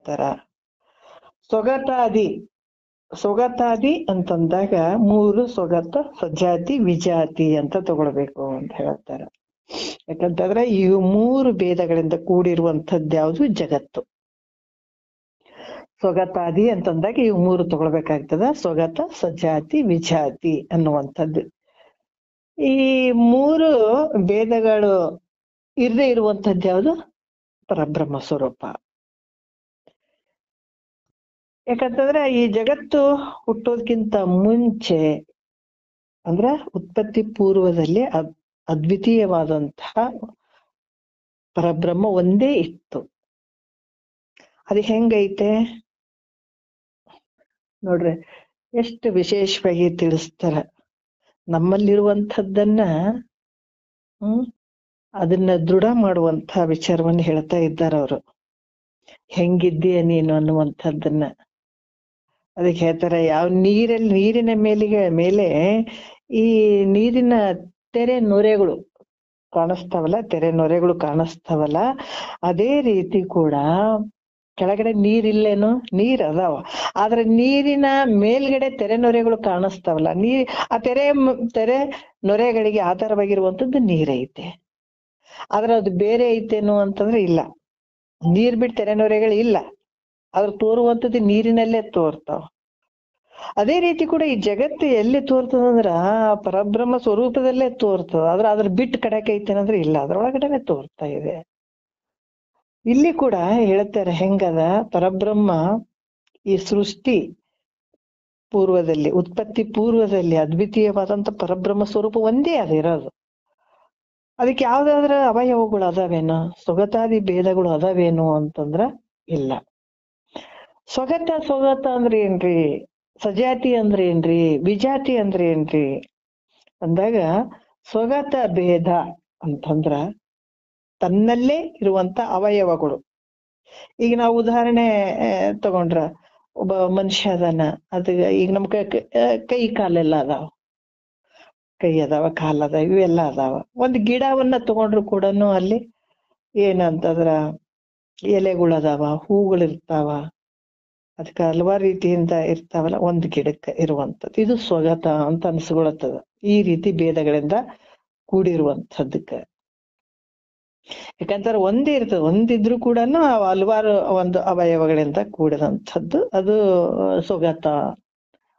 ಹೇಳ್ತಾರ. ಸೊಗತಾದಿ ಸೊಗತಾದಿ ಅಂತಂದಾಗ 3 ಸೊಗತ, ಸಜಾತಿ, ವಿಜಾತಿ ಅಂತ ತಗೊಳ್ಬೇಕು ಅಂತ ಹೇಳ್ತಾರ. ಯಾಕಂತಂದ್ರೆ ಈ 3 ಭೇದಗಳಿಂದ ಕೂಡಿರುವಂತದ್ದು ಯಾವುದು? ಜಗತ್ತು. ಸೊಗತಾದಿ ಅಂತಂದಾಗ ಇವು 3 ತಗೊಳ್ಬೇಕಾಗ್ತದ. ಸೊಗತ, ಸಜಾತಿ, ವಿಜಾತಿ ಅನ್ನುವಂಥದ್ದು. ಈ 3 ಭೇದಗಳು ಇರದೇ ಇರುವಂತದ್ದು ಯಾವುದು? ಪರಬ್ರಹ್ಮ ಸ್ವರೂಪ. ಯಾಕಂತಂದ್ರೆ ಈ ಜಗತ್ತು ಹುಟ್ಟೋದಕ್ಕಿಂತ ಮುಂಚೆ ಅಂದ್ರೆ ಉತ್ಪತ್ತಿ ಪೂರ್ವದಲ್ಲಿ ಅದ್ವಿತೀಯವಾದಂತಹ ಪರಬ್ರಹ್ಮ ಒಂದೇ ಇತ್ತು. ಅದು ಹೆಂಗೈತೆ ನೋಡ್ರಿ, ಎಷ್ಟು ವಿಶೇಷವಾಗಿ ತಿಳಿಸ್ತಾರ. ನಮ್ಮಲ್ಲಿರುವಂಥದ್ದನ್ನ ಅದನ್ನ ದೃಢ ಮಾಡುವಂತ ವಿಚಾರವನ್ನು ಹೇಳ್ತಾ ಇದ್ದಾರ ಅವರು. ಹೆಂಗಿದ್ದೀಯ ನೀನು ಅನ್ನುವಂಥದ್ದನ್ನ. ಅದಕ್ಕೆ ಹೇಳ್ತಾರೆ, ಯಾವ ನೀರಿನ ಮೇಲೆ ಈ ನೀರಿನ ತೆರೆ ನೊರೆಗಳು ಕಾಣಿಸ್ತಾವಲ್ಲ, ತೆರೆ ನೊರೆಗಳು ಕಾಣಿಸ್ತಾವಲ್ಲ, ಅದೇ ರೀತಿ ಕೂಡ ಕೆಳಗಡೆ ನೀರಿಲ್ಲೇನು? ನೀರ್ ಅದಾವ, ಆದ್ರೆ ನೀರಿನ ಮೇಲ್ಗಡೆ ತೆರೆ ನೊರೆಗಳು ಕಾಣಿಸ್ತಾವಲ್ಲ, ಆ ತೆರೆ ನೊರೆಗಳಿಗೆ ಆಧಾರವಾಗಿರುವಂತದ್ದು ನೀರೈತೆ. ಆದ್ರೆ ಅದು ಬೇರೆ ಐತೇನು ಅಂತಂದ್ರೆ ಇಲ್ಲ. ನೀರ್ ಬಿಟ್ಟು ತೆರೆ ನೊರೆಗಳು ಇಲ್ಲ, ಅದ್ರ ತೋರುವಂಥದ್ದು ನೀರಿನಲ್ಲೇ ತೋರ್ತಾವ. ಅದೇ ರೀತಿ ಕೂಡ ಈ ಜಗತ್ತು ಎಲ್ಲಿ ತೋರ್ತದಂದ್ರ ಪರಬ್ರಹ್ಮ ಸ್ವರೂಪದಲ್ಲೇ ತೋರ್ತದ. ಆದ್ರೆ ಅದ್ರ ಬಿಟ್ಟು ಕಡೆಗೆ ಐತೇನಂದ್ರೆ ಇಲ್ಲ, ಅದ್ರೊಳಗಡೆನೆ ತೋರ್ತಾ ಇದೆ. ಇಲ್ಲಿ ಕೂಡ ಹೇಳ್ತಾರೆ ಹೆಂಗದ ಪರಬ್ರಹ್ಮ ಈ ಸೃಷ್ಟಿ ಪೂರ್ವದಲ್ಲಿ, ಉತ್ಪತ್ತಿ ಪೂರ್ವದಲ್ಲಿ ಅದ್ವಿತೀಯವಾದಂತ ಪರಬ್ರಹ್ಮ ಸ್ವರೂಪ ಒಂದೇ ಅದಿರೋದು. ಅದಕ್ಕೆ ಯಾವ್ದಾದ್ರ ಅವಯವಗಳು ಅದಾವೇನೋ? ಸೊಗತಾದಿ ಭೇದಗಳು ಅದಾವೇನು ಅಂತಂದ್ರ ಇಲ್ಲ. ಸೊಗತ ಅಂದ್ರೆ ಏನ್ರಿ? ಸಜಾತಿ ಅಂದ್ರೆ ಏನ್ರಿ? ವಿಜಾತಿ ಅಂದ್ರೆ ಏನ್ರಿ ಅಂದಾಗ, ಸೊಗತ ಭೇದ ಅಂತಂದ್ರ ತನ್ನಲ್ಲೇ ಇರುವಂತ ಅವಯವಗಳು. ಈಗ ನಾವು ಉದಾಹರಣೆ ತಗೊಂಡ್ರ, ಒಬ್ಬ ಮನುಷ್ಯ ಅದಾನ, ಅದ ಈಗ ನಮ್ ಕೈ ಕಾಲೆಲ್ಲ ಅದಾವ, ಕೈ ಅದಾವ, ಕಾಲದ, ಇವೆಲ್ಲ ಅದಾವ. ಒಂದ್ ಗಿಡವನ್ನ ತಗೊಂಡ್ರು ಕೂಡ ಅಲ್ಲಿ ಏನಂತಂದ್ರ ಎಲೆಗಳು ಅದಾವ, ಹೂಗಳಿರ್ತಾವ, ಅದಕ್ಕೆ ಹಲವಾರು ರೀತಿಯಿಂದ ಇರ್ತಾವಲ್ಲ ಒಂದ್ ಗಿಡಕ್ಕೆ ಇರುವಂತದ್ದು. ಇದು ಸ್ವಗತ ಅಂತ ಅನ್ಸ್ಕೊಳತ್ತದ ಈ ರೀತಿ ಭೇದಗಳಿಂದ ಕೂಡಿರುವಂತದ್ದಕ್ಕೆ. ಯಾಕಂದ್ರೆ ಒಂದೇ ಇರ್ತದೆ, ಒಂದಿದ್ರು ಕೂಡ ಹಲವಾರು ಒಂದು ಅವಯವಗಳಿಂದ ಕೂಡಿದಂಥದ್ದು ಅದು ಸ್ವಗತ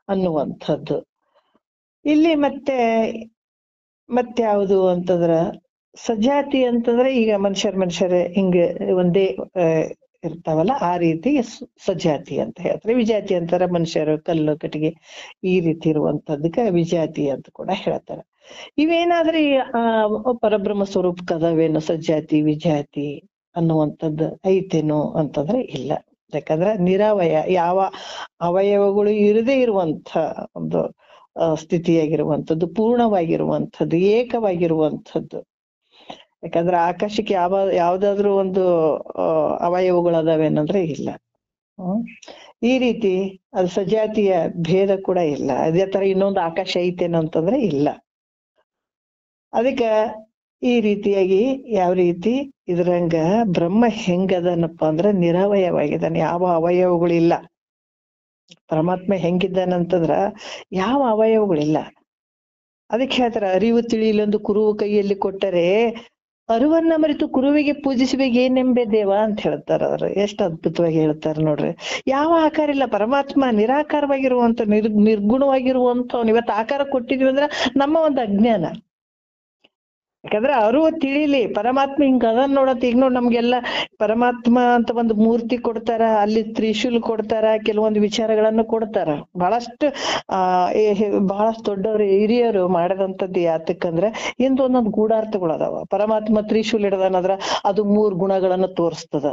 ಅನ್ನುವಂಥದ್ದು. ಇಲ್ಲಿ ಮತ್ತೆ ಯಾವುದು ಅಂತಂದ್ರ ಸಜಾತಿ ಅಂತಂದ್ರೆ ಈಗ ಮನುಷ್ಯರೇ ಹಿಂಗೆ ಒಂದೇ ಇರ್ತಾವಲ್ಲ, ಆ ರೀತಿ ಸಜಾತಿ ಅಂತ ಹೇಳ್ತಾರೆ. ವಿಜಾತಿ ಅಂತಾರ ಮನುಷ್ಯರು, ಕಲ್ಲು ಕಟ್ಟಿಗೆ ಈ ರೀತಿ ಇರುವಂತದ್ದಕ್ಕೆ ವಿಜಾತಿ ಅಂತ ಕೂಡ ಹೇಳ್ತಾರೆ. ಇವೇನಾದ್ರೆ ಪರಬ್ರಹ್ಮ ಸ್ವರೂಪಕ್ಕೆ ಅದಾವೇನು ಸಜಾತಿ ವಿಜಾತಿ ಅನ್ನುವಂಥದ್ದು ಐತೇನು ಅಂತಂದ್ರೆ ಇಲ್ಲ. ಯಾಕಂದ್ರೆ ನಿರಾವಯ, ಯಾವ ಅವಯವಗಳು ಇರದೇ ಇರುವಂತ ಒಂದು ಸ್ಥಿತಿಯಾಗಿರುವಂಥದ್ದು, ಪೂರ್ಣವಾಗಿರುವಂಥದ್ದು, ಏಕವಾಗಿರುವಂಥದ್ದು. ಯಾಕಂದ್ರೆ ಆಕಾಶಕ್ಕೆ ಯಾವ್ದಾದ್ರು ಒಂದು ಅವಯವಗಳು ಅದಾವೇನಂದ್ರೆ ಇಲ್ಲ. ಈ ರೀತಿ ಅದು ಸಜಾತಿಯ ಭೇದ ಕೂಡ ಇಲ್ಲ. ಅದೇ ತರ ಇನ್ನೊಂದು ಆಕಾಶ ಐತೇನು ಅಂತಂದ್ರೆ ಇಲ್ಲ. ಅದಕ್ಕೆ ಈ ರೀತಿಯಾಗಿ ಯಾವ ರೀತಿ ಇದ್ರಂಗ ಬ್ರಹ್ಮ ಹೆಂಗದನಪ್ಪ ಅಂದ್ರೆ ನಿರವಯವಾಗಿದ್ದಾನೆ, ಯಾವ ಅವಯವಗಳಿಲ್ಲ. ಪರಮಾತ್ಮ ಹೆಂಗಿದ್ದಾನಂತಂದ್ರ ಯಾವ ಅವಯವಗಳಿಲ್ಲ. ಅದಕ್ಕೆ ಹೇಳ್ತಾರ, ಅರಿವು ತಿಳಿಯಲೊಂದು ಕುರುವು ಕೈಯಲ್ಲಿ ಕೊಟ್ಟರೆ ಅರಿವನ್ನ ಮರೆತು ಕುರುವಿಗೆ ಪೂಜಿಸಬೇಕು ಏನೆಂಬೆ ದೇವ ಅಂತ ಹೇಳ್ತಾರ. ಅವ್ರು ಎಷ್ಟು ಅದ್ಭುತವಾಗಿ ಹೇಳ್ತಾರ ನೋಡ್ರಿ. ಯಾವ ಆಕಾರ ಇಲ್ಲ, ಪರಮಾತ್ಮ ನಿರಾಕಾರವಾಗಿರುವಂತ ನಿರ್ಗುಣವಾಗಿರುವಂತ ಇವತ್ತು ಆಕಾರ ಕೊಟ್ಟಿದ್ವಿ ಅಂದ್ರೆ ನಮ್ಮ ಒಂದು ಅಜ್ಞಾನ. ಯಾಕಂದ್ರೆ ಅರಿವು ತಿಳಿಲಿ ಪರಮಾತ್ಮ ಹಿಂಗ ಅದನ್ ನೋಡತ್. ಈಗ ನೋಡ್ ನಮ್ಗೆಲ್ಲ ಪರಮಾತ್ಮ ಅಂತ ಒಂದು ಮೂರ್ತಿ ಕೊಡ್ತಾರ, ಅಲ್ಲಿ ತ್ರಿಶೂಲ್ ಕೊಡ್ತಾರ, ಕೆಲವೊಂದು ವಿಚಾರಗಳನ್ನು ಕೊಡ್ತಾರ. ಬಹಳಷ್ಟು ಬಹಳಷ್ಟು ದೊಡ್ಡವರು ಹಿರಿಯರು ಮಾಡದಂತದ್ದು ಯಾತಕ್ಕಂದ್ರೆ ಇಂದ ಒಂದೊಂದು ಗೂಢಾರ್ಥಗಳು ಅದಾವ. ಪರಮಾತ್ಮ ತ್ರಿಶೂಲ್ ಹಿಡದನಂದ್ರ ಅದು 3 ಗುಣಗಳನ್ನು ತೋರಿಸ್ತದ.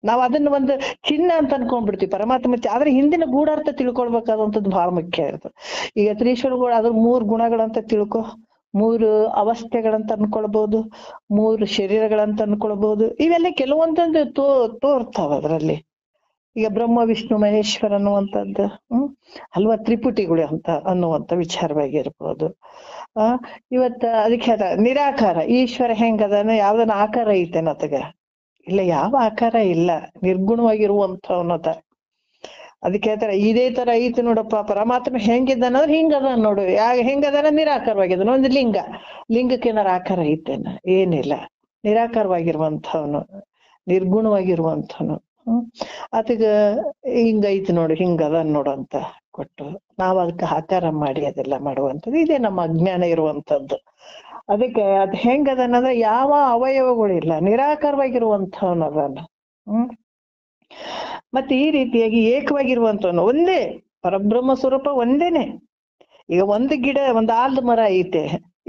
ನಾವ್ ಅದನ್ನ ಒಂದು ಚಿನ್ನ ಅಂತ ಅನ್ಕೊಂಡ್ಬಿಡ್ತೀವಿ ಪರಮಾತ್ಮ, ಆದ್ರೆ ಹಿಂದಿನ ಗೂಢಾರ್ಥ ತಿಳ್ಕೊಳ್ಬೇಕಾದಂಥದ್ದು ಬಹಳ ಮುಖ್ಯ ಇರ್ತದೆ. ಈಗ ತ್ರಿಶೂಲ್ಗಳು ಅದ್ರ 3 ಗುಣಗಳಂತ ತಿಳ್ಕೊ, 3 ಅವಸ್ಥೆಗಳಂತ ಅನ್ಕೊಳ್ಬಹುದು, 3 ಶರೀರಗಳಂತ ಅನ್ಕೊಳ್ಬಹುದು. ಇವೆಲ್ಲ ಕೆಲವೊಂದೊಂದು ತೋರ್ತಾವ ಅದ್ರಲ್ಲಿ. ಈಗ ಬ್ರಹ್ಮ ವಿಷ್ಣು ಮಹೇಶ್ವರ ಅನ್ನುವಂಥದ್ದು ಅಲ್ವಾ, ತ್ರಿಪುಟಿಗಳು ಅಂತ ಅನ್ನುವಂಥ ವಿಚಾರವಾಗಿರ್ಬೋದು. ಇವತ್ತ ಅದಕ್ಕೆ ನಿರಾಕಾರ ಈಶ್ವರ ಹೆಂಗದನ, ಯಾವ್ದನ್ನ ಆಕಾರ ಐತೇನ ಅತಗ ಇಲ್ಲ, ಯಾವ ಆಕಾರ ಇಲ್ಲ, ನಿರ್ಗುಣವಾಗಿರುವಂಥವನದ. ಅದಕ್ಕೆ ಹೇಳ್ತಾರೆ ಇದೇ ತರ ಐತಿ ನೋಡಪ್ಪ ಪರಮಾತ್ಮ ಹೆಂಗಿದ್ದಾನ ಅಂದ್ರೆ ಹಿಂಗದ ನೋಡು. ಹೆಂಗದಾನ ನಿರಾಕಾರವಾಗಿದ್ದಾನ. ಒಂದು ಲಿಂಗಕ್ಕೆ ಏನಾರ ಆಕಾರ ಐತೇನ? ಏನಿಲ್ಲ, ನಿರಾಕಾರವಾಗಿರುವಂಥವನು, ನಿರ್ಗುಣವಾಗಿರುವಂಥವನು. ಅದಕ್ಕ ಹಿಂಗೈತಿ ನೋಡು, ಹಿಂಗದ ನೋಡು ಅಂತ ಕೊಟ್ಟು ನಾವ್ ಅದಕ್ಕೆ ಆಕಾರ ಮಾಡಿ ಅದೆಲ್ಲ ಮಾಡುವಂಥದ್ದು ಇದೇ ನಮ್ಮ ಅಜ್ಞಾನ ಇರುವಂತದ್ದು. ಅದಕ್ಕೆ ಅದ್ ಹೆಂಗದನಂದ್ರೆ ಯಾವ ಅವಯವಗಳಿಲ್ಲ, ನಿರಾಕಾರವಾಗಿರುವಂಥವನು ಅದನ್ನ. ಮತ್ತೆ ಈ ರೀತಿಯಾಗಿ ಏಕವಾಗಿರುವಂತವನು ಒಂದೇ ಪರಬ್ರಹ್ಮ ಸ್ವರೂಪ ಒಂದೇನೆ. ಈಗ ಒಂದು ಗಿಡ, ಒಂದು ಆಲದ ಮರ ಐತೆ,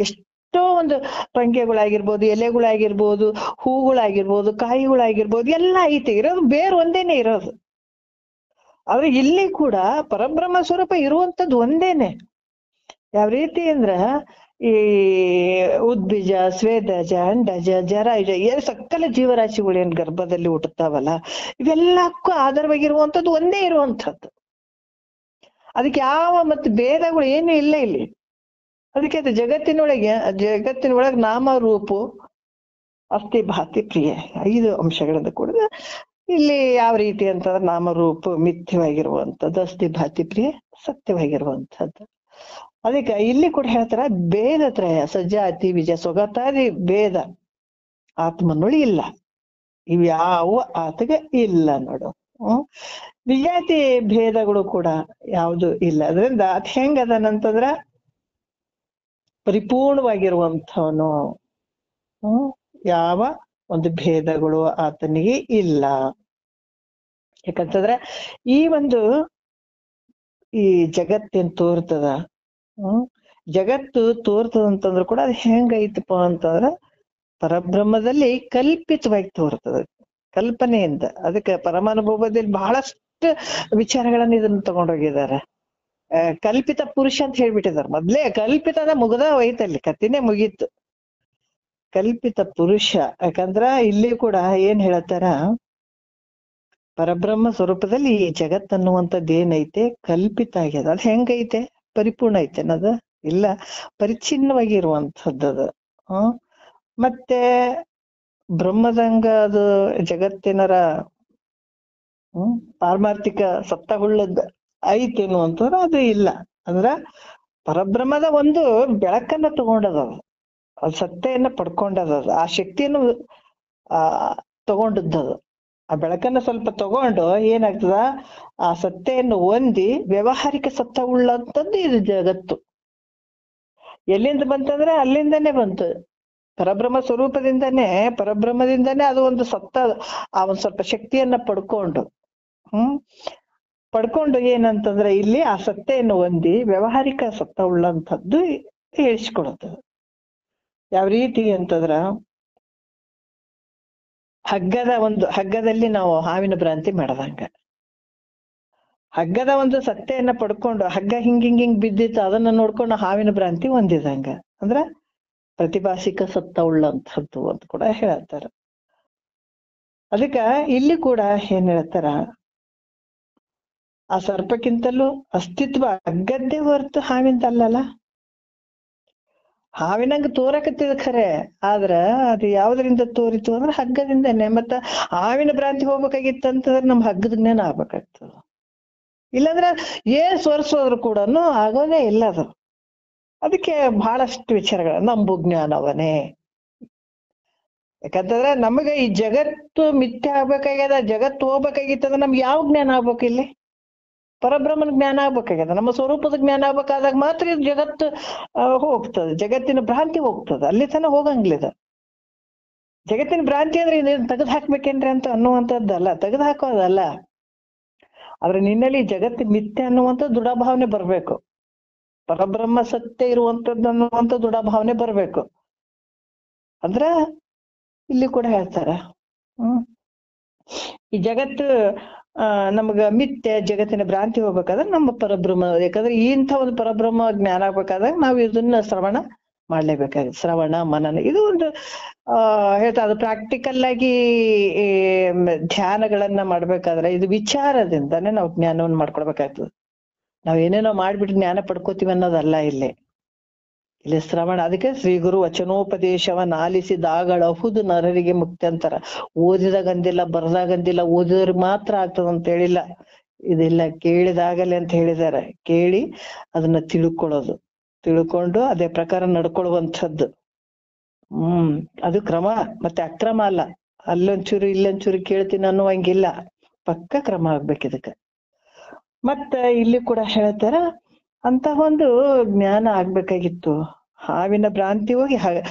ಎಷ್ಟೋ ಒಂದು ಪಂಕ್ಯಗಳಾಗಿರ್ಬೋದು, ಎಲೆಗಳಾಗಿರ್ಬೋದು, ಹೂಗಳಾಗಿರ್ಬೋದು, ಕಾಯಿಗಳಾಗಿರ್ಬೋದು, ಎಲ್ಲ ಐತೆ. ಇರೋದು ಬೇರೆ ಒಂದೇನೆ ಇರೋದು. ಆದ್ರೆ ಇಲ್ಲಿ ಕೂಡ ಪರಬ್ರಹ್ಮ ಸ್ವರೂಪ ಇರುವಂತದ್ದು ಒಂದೇನೆ. ಯಾವ ರೀತಿ ಅಂದ್ರ ಈ ಉದ್ಬೀಜ, ಸ್ವೇದಜ, ಅಂಡಜ, ಜರಾಯುಜ ಸಕಲ ಜೀವರಾಶಿಗಳು ಏನ್ ಗರ್ಭದಲ್ಲಿ ಹುಟ್ಟುತ್ತಾವಲ್ಲ, ಇವೆಲ್ಲಕ್ಕೂ ಆಧಾರವಾಗಿರುವಂತದ್ದು ಒಂದೇ ಇರುವಂತದ್ದು. ಅದಕ್ಕೆ ಯಾವ ಮತ್ತೆ ಭೇದಗಳು ಏನು ಇಲ್ಲ ಇಲ್ಲಿ. ಅದಕ್ಕೆ ಅದು ಜಗತ್ತಿನೊಳಗೆ ನಾಮ ರೂಪ ಅಸ್ಥಿ ಭಾತಿ ಪ್ರಿಯ 5 ಅಂಶಗಳಿಂದ ಕೂಡಿದ. ಇಲ್ಲಿ ಯಾವ ರೀತಿ ಅಂತಂದ್ರೆ ನಾಮರೂಪ ಮಿಥ್ಯವಾಗಿರುವಂಥದ್ದು, ಅಸ್ಥಿ ಭಾತಿ ಪ್ರಿಯ ಸತ್ಯವಾಗಿರುವಂಥದ್ದು. ಅದಕ್ಕೆ ಇಲ್ಲಿ ಕೂಡ ಹೇಳ್ತಾರ ಭೇದತ್ರಯ ಸಜಾತಿ ವಿಜಯ ಸ್ವಗತಾದಿ ಭೇದ ಆತ್ಮನೊಳಿ ಇಲ್ಲ. ಇವ್ಯಾವ ಆತಗ ಇಲ್ಲ ನೋಡು. ವಿಜಾತಿ ಭೇದಗಳು ಕೂಡ ಯಾವುದು ಇಲ್ಲ. ಅದರಿಂದ ಅದ್ ಹೆಂಗದನಂತಂದ್ರ ಪರಿಪೂರ್ಣವಾಗಿರುವಂಥವನು. ಯಾವ ಒಂದು ಭೇದಗಳು ಆತನಿಗೆ ಇಲ್ಲ. ಯಾಕಂತಂದ್ರ ಈ ಜಗತ್ತೇನ್ ತೋರ್ತದ, ಜಗತ್ತು ತೋರ್ತದಂತಂದ್ರ ಕೂಡ ಅದು ಹೆಂಗೈತಪ್ಪ ಅಂತಂದ್ರ ಪರಬ್ರಹ್ಮದಲ್ಲಿ ಕಲ್ಪಿತವಾಗಿ ತೋರ್ತದ, ಕಲ್ಪನೆಯಿಂದ. ಅದಕ್ಕೆ ಪರಮಾನುಭವದಲ್ಲಿ ಬಹಳಷ್ಟು ವಿಚಾರಗಳನ್ನ ಇದನ್ನ ತಗೊಂಡೋಗಿದ್ದಾರೆ. ಕಲ್ಪಿತ ಪುರುಷ ಅಂತ ಹೇಳ್ಬಿಟ್ಟಿದಾರೆ. ಮೊದ್ಲೇ ಕಲ್ಪಿತದ ಮುಗ್ದ ಹೋಯ್ತಲ್ಲಿ, ಕತ್ತಿನೇ ಮುಗೀತು. ಕಲ್ಪಿತ ಪುರುಷ. ಯಾಕಂದ್ರ ಇಲ್ಲಿ ಕೂಡ ಏನ್ ಹೇಳ್ತಾರ, ಪರಬ್ರಹ್ಮ ಸ್ವರೂಪದಲ್ಲಿ ಈ ಜಗತ್ತನ್ನುವಂಥದ್ದು ಏನೈತೆ ಕಲ್ಪಿತ ಆಗ್ಯದ. ಅದ್ ಹೆಂಗೈತೆ? ಪರಿಪೂರ್ಣ ಐತೆ ಅನ್ನೋದು ಇಲ್ಲ, ಪರಿಚ್ಛಿನ್ನವಾಗಿರುವಂಥದ್ದು. ಮತ್ತೆ ಬ್ರಹ್ಮದಂಗ ಅದು ಜಗತ್ತಿನರ ಪಾರಮಾರ್ಥಿಕ ಸತ್ತಗುಳ್ಳದ್ ಐತೇನು ಅಂತಂದ್ರೆ ಅದು ಇಲ್ಲ. ಅಂದ್ರ ಪರಬ್ರಹ್ಮದ ಒಂದು ಬೆಳಕನ್ನ ತಗೊಂಡದ, ಅದು ಸತ್ತೆಯನ್ನ ಪಡ್ಕೊಂಡದ, ಆ ಶಕ್ತಿಯನ್ನು ತಗೊಂಡದ್ದು. ಆ ಬೆಳಕನ್ನ ಸ್ವಲ್ಪ ತಗೊಂಡು ಏನಾಗ್ತದ, ಆ ಸತ್ತೆಯನ್ನು ಹೊಂದಿ ವ್ಯಾವಹಾರಿಕ ಸತ್ತ ಉಳ್ಳಂತದ್ದು ಇದು ಜಗತ್ತು. ಎಲ್ಲಿಂದ ಬಂತಂದ್ರೆ ಅಲ್ಲಿಂದನೇ ಬಂತು, ಪರಬ್ರಹ್ಮ ಪರಬ್ರಹ್ಮದಿಂದನೇ ಅದು ಒಂದು ಸತ್ತ, ಆ ಒಂದ್ ಸ್ವಲ್ಪ ಶಕ್ತಿಯನ್ನ ಪಡ್ಕೊಂಡು ಏನಂತಂದ್ರೆ ಇಲ್ಲಿ ಆ ಸತ್ತೆಯನ್ನು ಹೊಂದಿ ವ್ಯಾವಹಾರಿಕ ಸತ್ತ ಉಳ್ಳಂತದ್ದು ಹೇಳಿಸ್ಕೊಡುತ್ತದೆ. ಯಾವ ರೀತಿ ಅಂತಂದ್ರ ಹಗ್ಗದಲ್ಲಿ ನಾವು ಹಾವಿನ ಭ್ರಾಂತಿ ಮಾಡದಂಗ, ಹಗ್ಗದ ಒಂದು ಸತ್ತೆಯನ್ನ ಪಡ್ಕೊಂಡು ಹಗ್ಗ ಹಿಂಗ್ ಬಿದ್ದಿತ್ತು ಅದನ್ನ ನೋಡ್ಕೊಂಡು ಹಾವಿನ ಭ್ರಾಂತಿ ಹೊಂದಿದಂಗ. ಅಂದ್ರ ಪ್ರತಿಭಾಸಿಕ ಸತ್ತ ಉಳ್ಳಂತದ್ದು ಅಂತ ಕೂಡ ಹೇಳ್ತಾರ. ಅದಕ್ಕ ಇಲ್ಲಿ ಕೂಡ ಏನ್ ಹೇಳ್ತಾರ, ಆ ಸರ್ಪಕ್ಕಿಂತಲೂ ಅಸ್ತಿತ್ವ ಹಗ್ಗದ್ದೇ ಹೊರತು ಹಾವಿಂದ ಅಲ್ಲಲ್ಲ. ಹಾವಿನಂಗ ತೋರಕತ್ತಿದ ಖರೆ, ಆದ್ರ ಅದು ಯಾವ್ದ್ರಿಂದ ತೋರಿತು ಅಂದ್ರೆ ಹಗ್ಗದಿಂದನೇ. ಮತ್ತ ಹಾವಿನ ಭ್ರಾಂತಿ ಹೋಗ್ಬೇಕಾಗಿತ್ತಂತಂದ್ರೆ ನಮ್ ಹಗ್ಗದ ಜ್ಞಾನ ಆಗ್ಬೇಕಾಗ್ತದ. ಇಲ್ಲಾಂದ್ರ ಏನ್ ಸೋರ್ಸೋದ್ರು ಕೂಡ ಆಗೋದೇ ಇಲ್ಲ ಅದು. ಅದಕ್ಕೆ ಬಹಳಷ್ಟು ವಿಚಾರಗಳ ನಂಬು ಜ್ಞಾನವನೇ. ಯಾಕಂತಂದ್ರೆ ನಮಗೆ ಈ ಜಗತ್ತು ಮಿಥ್ಯೆ ಆಗ್ಬೇಕಾಗ್ಯದ, ಜಗತ್ತು ಹೋಗ್ಬೇಕಾಗಿತ್ತಂದ್ರೆ ನಮ್ಗೆ ಯಾವ ಜ್ಞಾನ ಆಗ್ಬೇಕು? ಇಲ್ಲಿ ಪರಬ್ರಹ್ಮನ ಜ್ಞಾನ ಆಗ್ಬೇಕಾಗ್ಯದ, ನಮ್ಮ ಸ್ವರೂಪದ ಜ್ಞಾನ ಆಗ್ಬೇಕಾದಾಗ ಮಾತ್ರ ಇದು ಜಗತ್ತು ಹೋಗ್ತದೆ, ಜಗತ್ತಿನ ಭ್ರಾಂತಿ ಹೋಗ್ತದೆ. ಅಲ್ಲಿ ತನ ಹೋಗಂಗಿಲ್ಲ. ಜಗತ್ತಿನ ಭ್ರಾಂತಿ ಅಂದ್ರೆ ಇದನ್ನ ತೆಗೆದು ಹಾಕ್ಬೇಕೇನ್ರಿ ಅಂತ ಅನ್ನುವಂಥದ್ದಲ್ಲ, ತೆಗೆದು ಹಾಕೋದಲ್ಲ. ಆದ್ರೆ ನಿನ್ನಲ್ಲಿ ಜಗತ್ತು ಮಿಥ್ಯೆ ಅನ್ನುವಂಥ ದೃಢಭಾವನೆ ಬರ್ಬೇಕು, ಪರಬ್ರಹ್ಮ ಸತ್ಯ ಇರುವಂತದ್ದು ಅನ್ನುವಂಥ ದೃಢಭಾವನೆ ಬರ್ಬೇಕು. ಅಂದ್ರ ಇಲ್ಲಿ ಕೂಡ ಹೇಳ್ತಾರ, ಈ ಜಗತ್ತು ನಮಗ ಮಿಥ್ಯೆ ಜಗತ್ತಿನ ಭ್ರಾಂತಿ ಹೋಗ್ಬೇಕಾದ್ರೆ ನಮ್ಮ ಪರಬ್ರಹ್ಮ, ಯಾಕಂದ್ರೆ ಇಂಥ ಒಂದು ಪರಬ್ರಹ್ಮ ಜ್ಞಾನ ಆಗ್ಬೇಕಾದಾಗ ನಾವು ಇದನ್ನ ಶ್ರವಣ ಮಾಡ್ಲೇಬೇಕಾಗುತ್ತೆ. ಶ್ರವಣ ಮನನ ಇದು ಒಂದು ಹೇಳ್ತಾ, ಅದು ಪ್ರಾಕ್ಟಿಕಲ್ ಆಗಿ ಧ್ಯಾನಗಳನ್ನ ಮಾಡ್ಬೇಕಾದ್ರೆ ಇದು ವಿಚಾರದಿಂದಾನೇ ನಾವು ಜ್ಞಾನವನ್ನು ಮಾಡ್ಕೊಡ್ಬೇಕಾಗ್ತದೆ. ನಾವ್ ಏನೇನೋ ಮಾಡ್ಬಿಟ್ಟು ಜ್ಞಾನ ಪಡ್ಕೋತೀವಿ ಅನ್ನೋದಲ್ಲ. ಇಲ್ಲಿ ಇಲ್ಲಿ ಶ್ರವಣ, ಅದಕ್ಕೆ ಶ್ರೀ ಗುರು ವಚನೋಪದೇಶವನ್ನ ಆಲಿಸಿದಾಗಳಹುದು ನರರಿಗೆ ಮುಕ್ತಿ ಅಂತಾರ. ಓದಿದಾಗಂದಿಲ್ಲ, ಬರ್ದಾಗಂದಿಲ್ಲ, ಓದಿದವ್ರಿಗೆ ಮಾತ್ರ ಆಗ್ತದ ಅಂತ ಹೇಳಿಲ್ಲ. ಇದೆಲ್ಲ ಕೇಳಿದಾಗಲೇ ಅಂತ ಹೇಳಿದ್ದಾರೆ. ಕೇಳಿ ಅದನ್ನ ತಿಳ್ಕೊಳ್ಳೋದು, ತಿಳ್ಕೊಂಡು ಅದೇ ಪ್ರಕಾರ ನಡ್ಕೊಳ್ಳುವಂಥದ್ದು. ಅದು ಕ್ರಮ, ಮತ್ತೆ ಅಕ್ರಮ ಅಲ್ಲ. ಅಲ್ಲೊಂಚೂರು ಇಲ್ಲೊಂಚೂರು ಕೇಳ್ತೀನಿ ಅನ್ನುವಂಗಿಲ್ಲ, ಪಕ್ಕ ಕ್ರಮ ಆಗ್ಬೇಕು ಇದಕ್ಕೆ. ಮತ್ತ ಇಲ್ಲಿ ಕೂಡ ಹೇಳ್ತಾರ, ಅಂತ ಒಂದು ಜ್ಞಾನ ಆಗ್ಬೇಕಾಗಿತ್ತು. ಹಾವಿನ ಭ್ರಾಂತಿ ಹೋಗಿ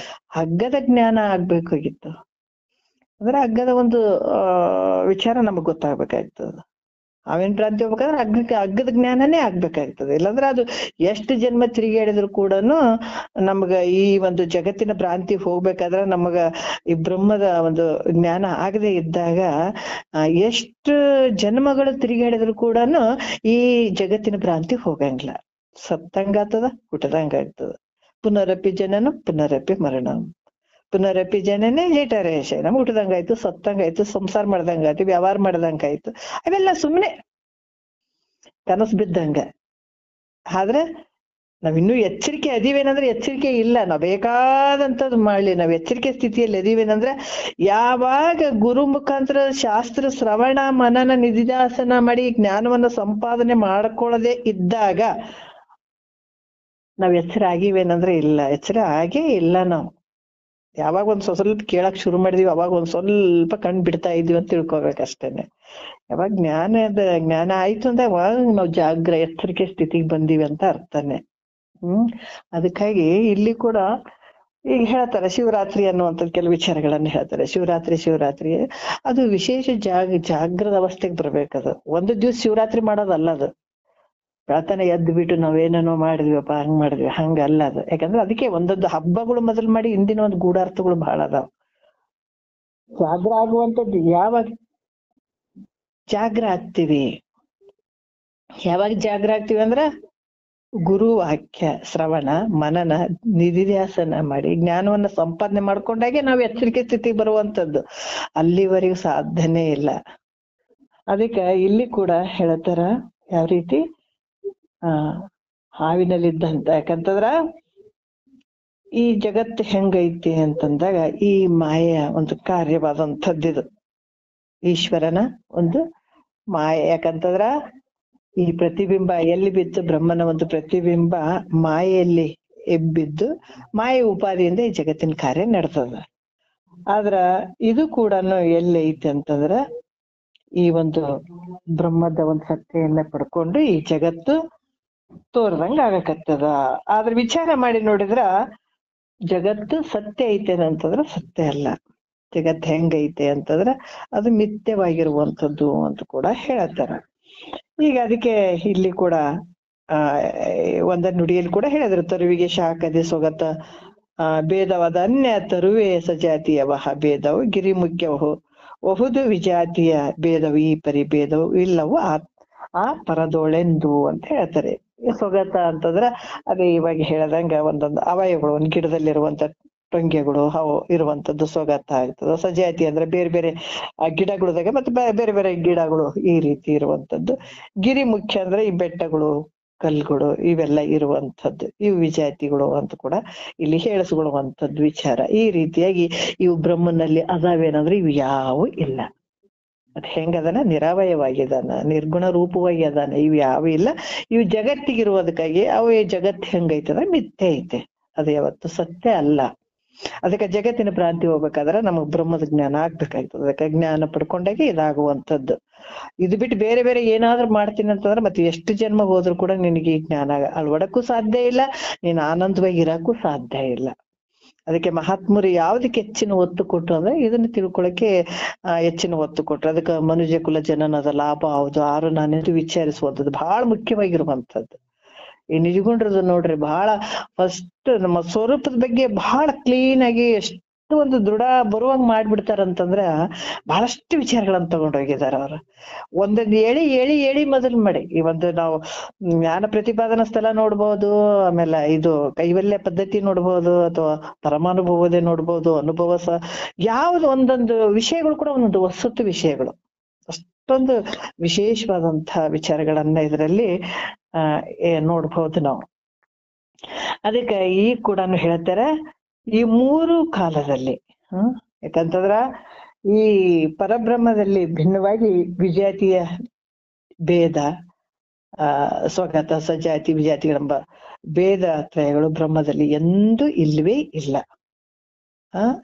ಹಗ್ಗದ ಜ್ಞಾನ ಆಗ್ಬೇಕಾಗಿತ್ತು. ಅಂದ್ರೆ ಹಗ್ಗದ ಒಂದು ವಿಚಾರ ನಮಗ್ ಗೊತ್ತಾಗ್ಬೇಕಾಗ್ತದ. ಹಾವಿನ ಭ್ರಾಂತಿ ಹೋಗ್ಬೇಕಾದ್ರೆ ಹಗ್ಗದ ಜ್ಞಾನನೇ ಆಗ್ಬೇಕಾಗ್ತದೆ. ಇಲ್ಲಾಂದ್ರೆ ಅದು ಎಷ್ಟು ಜನ್ಮ ತಿರುಗಾಡಿದ್ರು ಕೂಡ ನಮ್ಗ ಈ ಒಂದು ಜಗತ್ತಿನ ಭ್ರಾಂತಿ ಹೋಗ್ಬೇಕಾದ್ರೆ ನಮಗ ಈ ಬ್ರಹ್ಮದ ಒಂದು ಜ್ಞಾನ ಆಗದೆ ಇದ್ದಾಗ ಎಷ್ಟು ಜನ್ಮಗಳು ತಿರುಗಾಡಿದ್ರು ಕೂಡ ಈ ಜಗತ್ತಿನ ಭ್ರಾಂತಿ ಹೋಗಂಗಿಲ್ಲ. ಸತ್ತಂಗಾಗ್ತದ, ಹುಟ್ಟದಂಗಾಗ್ತದ. ಪುನರಪಿ ಜನನ ಪುನರಪಿ ಮರಣ, ಪುನರಪಿ ಜನನೇ ಜೇಟರೇಶ. ನಮ್ಗೆ ಹುಟ್ಟದಂಗಾಯ್ತು, ಸತ್ತಂಗಾಯ್ತು, ಸಂಸಾರ ಮಾಡ್ದಂಗಾಯ್ತು, ವ್ಯವಹಾರ ಮಾಡ್ದಂಗಾಯ್ತು. ಅವೆಲ್ಲ ಸುಮ್ಮನೆ ಕನಸು ಬಿದ್ದಂಗ. ಆದ್ರೆ ನಾವಿನ್ನೂ ಎಚ್ಚರಿಕೆ ಅದೀವೇನಂದ್ರೆ ಎಚ್ಚರಿಕೆ ಇಲ್ಲ. ನಾವ್ ಬೇಕಾದಂಥದ್ದು ಮಾಡ್ಲಿ, ನಾವ್ ಎಚ್ಚರಿಕೆ ಸ್ಥಿತಿಯಲ್ಲಿ ಅದೀವೇನಂದ್ರೆ ಯಾವಾಗ ಗುರು ಮುಖಾಂತರ ಶಾಸ್ತ್ರ ಶ್ರವಣ ಮನನ ನಿಧಿದಾಸನ ಮಾಡಿ ಜ್ಞಾನವನ್ನ ಸಂಪಾದನೆ ಮಾಡ್ಕೊಳ್ಳದೆ ಇದ್ದಾಗ ನಾವ್ ಎಚ್ಚರ ಆಗಿವೇನಂದ್ರೆ ಇಲ್ಲ, ಎಚ್ಚರ ಆಗೇ ಇಲ್ಲ. ನಾವು ಯಾವಾಗ ಒಂದ್ ಸ್ವಲ್ಪ ಕೇಳಕ್ ಶುರು ಮಾಡಿದೀವಿ ಅವಾಗ ಒಂದ್ ಸ್ವಲ್ಪ ಕಣ್ ಬಿಡ್ತಾ ಇದೀವಿ ಅಂತ ತಿಳ್ಕೊಬೇಕಷ್ಟೇನೆ. ಯಾವಾಗ ಜ್ಞಾನ ಆಯ್ತು ಅಂದ್ರೆ ಅವಾಗ ನಾವು ಎಚ್ಚರಿಕೆ ಸ್ಥಿತಿಗೆ ಬಂದೀವಿ ಅಂತ ಅರ್ಥನೇ. ಅದಕ್ಕಾಗಿ ಇಲ್ಲಿ ಕೂಡ ಈಗ ಹೇಳ್ತಾರೆ ಶಿವರಾತ್ರಿ ಅನ್ನುವಂಥದ್ದು ಕೆಲವು ವಿಚಾರಗಳನ್ನ ಹೇಳ್ತಾರೆ. ಶಿವರಾತ್ರಿ ಅದು ವಿಶೇಷ ಜಾಗೃತ ಅವಸ್ಥೆಗೆ ಬರ್ಬೇಕದು. ಒಂದು ದಿವ್ಸ ಶಿವರಾತ್ರಿ ಮಾಡೋದಲ್ಲ ಅದು. ಪ್ರಾರ್ಥನೆ ಎದ್ದು ಬಿಟ್ಟು ನಾವೇನೇನೋ ಮಾಡಿದ್ವಿಪ್ಪ, ಹಂಗ್ ಮಾಡಿದ್ವಿ, ಹಂಗಲ್ಲ ಅದು. ಯಾಕಂದ್ರೆ ಅದಕ್ಕೆ ಒಂದೊಂದು ಹಬ್ಬಗಳು ಮೊದಲು ಮಾಡಿ ಹಿಂದಿನ ಒಂದು ಗೂಢಾರ್ಥಗಳು ಬಹಳ ಅದಾವ. ಜಾಗ್ರ ಆಗುವಂಥದ್ದು ಯಾವಾಗ ಜಾಗ್ರ ಆಗ್ತೀವಿ, ಅಂದ್ರ ಗುರು ವಾಕ್ಯ ಶ್ರವಣ ಮನನ ನಿಧಿಧ್ಯಾಸನ ಮಾಡಿ ಜ್ಞಾನವನ್ನ ಸಂಪಾದನೆ ಮಾಡ್ಕೊಂಡಾಗೆ ನಾವು ಎಚ್ಚರಿಕೆ ಸ್ಥಿತಿಗೆ ಬರುವಂತದ್ದು. ಅಲ್ಲಿವರೆಗೂ ಸಾಧ್ಯನೇ ಇಲ್ಲ. ಅದಕ್ಕೆ ಇಲ್ಲಿ ಕೂಡ ಹೇಳ್ತಾರ ಯಾವ ರೀತಿ ಹಾವಿನಲ್ಲಿದ್ದಂತ. ಯಾಕಂತಂದ್ರ ಈ ಜಗತ್ತು ಹೆಂಗೈತಿ ಅಂತಂದಾಗ ಈ ಮಾಯೆಯ ಒಂದು ಕಾರ್ಯವಾದಂಥದ್ದಿದು, ಈಶ್ವರನ ಒಂದು ಮಾಯೆ. ಯಾಕಂತಂದ್ರ ಈ ಪ್ರತಿಬಿಂಬ ಎಲ್ಲಿ ಬಿದ್ದು, ಬ್ರಹ್ಮನ ಒಂದು ಪ್ರತಿಬಿಂಬ ಮಾಯೆಯಲ್ಲಿ ಎಬ್ಬಿದ್ದು, ಮಾಯೆ ಉಪಾದಿಯಿಂದ ಈ ಜಗತ್ತಿನ ಕಾರ್ಯ ನಡ್ತದ. ಆದ್ರ ಇದು ಕೂಡ ಎಲ್ಲಿ ಐತಿ ಅಂತಂದ್ರ ಈ ಒಂದು ಬ್ರಹ್ಮದ ಒಂದು ಸತ್ತೆಯನ್ನ ಪಡ್ಕೊಂಡು ಈ ಜಗತ್ತು ತೋರ್ದಂಗ ಆಗಕತ್ತದ. ಆದ್ರ ವಿಚಾರ ಮಾಡಿ ನೋಡಿದ್ರ ಜಗತ್ತು ಸತ್ಯ ಐತೆ ಅಂತಂದ್ರ ಸತ್ಯ ಅಲ್ಲ. ಜಗತ್ ಹೆಂಗೈತೆ ಅಂತಂದ್ರ ಅದು ಮಿಥ್ಯವಾಗಿರುವಂಥದ್ದು ಅಂತ ಕೂಡ ಹೇಳತ್ತಾರ. ಈಗ ಅದಕ್ಕೆ ಇಲ್ಲಿ ಕೂಡ ಒಂದ ನುಡಿಯಲ್ಲಿ ಕೂಡ ಹೇಳಿದ್ರು, ತರುವಿಗೆ ಶಾಖದೆ ಸೊಗತ ಭೇದವಾದ ಅನ್ಯ ತರುವೆ ಸಜಾತಿಯವಹ ಭೇದವು ಗಿರಿಮುಖ್ಯವಹು ಬಹುದು ವಿಜಾತಿಯ ಭೇದವು ಈ ಪರಿಭೇದವು ಇಲ್ಲವು ಆ ಪರದೋಳೆಂದು ಅಂತ ಹೇಳ್ತಾರೆ. ಸೊಗತ ಅಂತಂದ್ರ ಅದೇ ಇವಾಗ ಹೇಳದಂಗ ಒಂದೊಂದು ಅವಯವಗಳು, ಒಂದ್ ಗಿಡದಲ್ಲಿರುವಂತ ಟೊಂಗೆಗಳು ಅವು ಇರುವಂತದ್ದು ಸೊಗತ ಆಗ್ತದ. ಸಜಾತಿ ಅಂದ್ರೆ ಬೇರೆ ಬೇರೆ ಗಿಡಗಳದಾಗ ಮತ್ತೆ ಬೇರೆ ಬೇರೆ ಗಿಡಗಳು ಈ ರೀತಿ ಇರುವಂತದ್ದು. ಗಿರಿ ಮುಖ್ಯ ಅಂದ್ರೆ ಈ ಬೆಟ್ಟಗಳು ಕಲ್ಗಳು ಇವೆಲ್ಲ ಇರುವಂತದ್ದು, ಇವು ವಿಜಾತಿಗಳು ಅಂತ ಕೂಡ ಇಲ್ಲಿ ಹೇಳಿಸ್ಕೊಳ್ಳುವಂಥದ್ದು ವಿಚಾರ. ಈ ರೀತಿಯಾಗಿ ಇವು ಬ್ರಹ್ಮನಲ್ಲಿ ಅದಾವೇನಂದ್ರೆ ಇವು ಯಾವು ಇಲ್ಲ. ಅದ್ ಹೆಂಗದನ ನಿರಾವಯವಾಗಿದಾನ, ನಿರ್ಗುಣ ರೂಪವಾಗಿ ಅದಾನ, ಇವು ಯಾವ ಇಲ್ಲ. ಇವು ಜಗತ್ತಿಗಿರುವುದಕ್ಕಾಗಿ ಅವು ಜಗತ್ತು ಹೆಂಗೈತದ ಮಿಥ್ಯೆ ಐತೆ, ಅದು ಯಾವತ್ತು ಸತ್ಯ ಅಲ್ಲ. ಅದಕ್ಕೆ ಜಗತ್ತಿನ ಭ್ರಾಂತಿ ಹೋಗ್ಬೇಕಾದ್ರೆ ನಮಗ್ ಬ್ರಹ್ಮದ ಜ್ಞಾನ ಆಗ್ಬೇಕಾಗ್ತದೆ. ಅದಕ್ಕೆ ಜ್ಞಾನ ಪಡ್ಕೊಂಡಾಗೆ ಇದಾಗುವಂಥದ್ದು. ಇದು ಬಿಟ್ಟು ಬೇರೆ ಬೇರೆ ಏನಾದ್ರೂ ಮಾಡ್ತೀನಿ ಅಂತಂದ್ರೆ ಮತ್ತೆ ಎಷ್ಟು ಜನ್ಮ ಹೋದ್ರು ಕೂಡ ನಿನಗೆ ಈ ಜ್ಞಾನ ಅಳ್ವಡಕ್ಕೂ ಸಾಧ್ಯ ಇಲ್ಲ, ನೀನ್ ಆನಂದವಾಗಿ ಇರಕ್ಕೂ ಸಾಧ್ಯ ಇಲ್ಲ. ಅದಕ್ಕೆ ಮಹಾತ್ಮರು ಯಾವ್ದಕ್ಕೆ ಹೆಚ್ಚಿನ ಒತ್ತು ಕೊಟ್ರು ಅಂದ್ರೆ ಇದನ್ನ ತಿಳ್ಕೊಳಕ್ಕೆ ಹೆಚ್ಚಿನ ಒತ್ತು ಕೊಟ್ರು. ಅದಕ್ಕೆ ಮನುಜ ಕುಲ ಜನನದ ಲಾಭ ಹೌದು ಆರು ನಾನೆಂದು ವಿಚಾರಿಸುವಂಥದ್ದು ಬಹಳ ಮುಖ್ಯವಾಗಿರುವಂಥದ್ದು. ಈ ನಿಜಗುಂಡ್ರದ್ದು ನೋಡ್ರಿ, ಬಹಳ ಫಸ್ಟ್ ನಮ್ಮ ಸ್ವರೂಪದ ಬಗ್ಗೆ ಬಹಳ ಕ್ಲೀನ್ ಆಗಿ ಎಷ್ಟು ಒಂದು ದೃಢ ಬರುವಂಗ್ ಮಾಡ್ಬಿಡ್ತಾರಂತಂದ್ರ ಬಹಳಷ್ಟು ವಿಚಾರಗಳನ್ನ ತಗೊಂಡೋಗಿದಾರ ಅವ್ರು. ಒಂದೊಂದು ಹೇಳಿ ಮೊದಲು ಮಾಡಿ ಈ ಒಂದು ನಾವು ಜ್ಞಾನ ಪ್ರತಿಪಾದನಾ ಸ್ಥಳ ನೋಡ್ಬೋದು, ಆಮೇಲೆ ಇದು ಕೈವಲ್ಯ ಪದ್ಧತಿ ನೋಡ್ಬೋದು, ಅಥವಾ ಪರಮಾನುಭವದೇ ನೋಡ್ಬೋದು, ಅನುಭವ ಯಾವ್ದು ಒಂದೊಂದು ವಿಷಯಗಳು ಕೂಡ ಒಂದೊಂದು ವಸತು ವಿಷಯಗಳು, ಅಷ್ಟೊಂದು ವಿಶೇಷವಾದಂತಹ ವಿಚಾರಗಳನ್ನ ಇದರಲ್ಲಿ ನೋಡ್ಬಹುದು ನಾವು. ಅದಕ್ಕೆ ಈ ಕೂಡ ಹೇಳ್ತಾರ ಈ ಮೂರು ಕಾಲದಲ್ಲಿ ಯಾಕಂತಂದ್ರ ಈ ಪರಬ್ರಹ್ಮದಲ್ಲಿ ಭಿನ್ನವಾಗಿ ವಿಜಾತಿಯ ಭೇದ, ಸ್ವಗತ ಸಜಾತಿ ವಿಜಾತಿಗಳೆಂಬ ಭೇದ ತ್ರಯಗಳು ಬ್ರಹ್ಮದಲ್ಲಿ ಎಂದೂ ಇಲ್ವೇ ಇಲ್ಲ.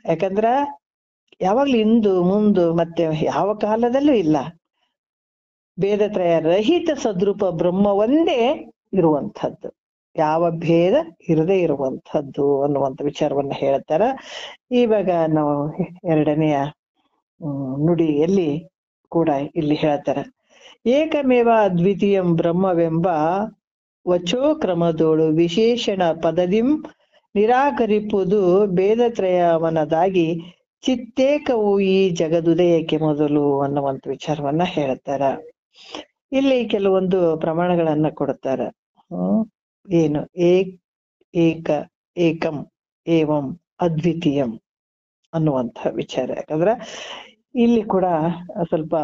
ಯಾಕಂದ್ರ ಯಾವಾಗ್ಲೂ ಇಂದು ಮುಂದು ಮತ್ತೆ ಯಾವ ಕಾಲದಲ್ಲೂ ಇಲ್ಲ. ಭೇದತ್ರಯ ರಹಿತ ಸದ್ರೂಪ ಬ್ರಹ್ಮ ಒಂದೇ ಇರುವಂಥದ್ದು, ಯಾವ ಭೇದ ಇರದೇ ಇರುವಂಥದ್ದು ಅನ್ನುವಂಥ ವಿಚಾರವನ್ನ ಹೇಳ್ತಾರ. ಇವಾಗ ನಾವು ಎರಡನೆಯ ನುಡಿಯಲ್ಲಿ ಕೂಡ ಇಲ್ಲಿ ಹೇಳ್ತಾರ, ಏಕಮೇವ ಅದ್ವಿತೀಯಂ ಬ್ರಹ್ಮವೆಂಬ ವಚೋ ಕ್ರಮದೋಳು ವಿಶೇಷಣ ಪದದಿಂ ನಿರಾಕರಿಪುದು ಭೇದತ್ರಯವನದಾಗಿ ಚಿತ್ತೇಕವು ಈ ಜಗದುದಯಕ್ಕೆ ಮೊದಲು ಅನ್ನುವಂಥ ವಿಚಾರವನ್ನ ಹೇಳ್ತಾರ. ಇಲ್ಲಿ ಕೆಲವೊಂದು ಪ್ರಮಾಣಗಳನ್ನ ಕೊಡ್ತಾರ. ಏನು ಏಕ ಏಕಂ ಏವಂ ಅದ್ವಿತೀಯಂ ಅನ್ನುವಂಥ ವಿಚಾರ. ಯಾಕಂದ್ರ ಇಲ್ಲಿ ಕೂಡ ಸ್ವಲ್ಪ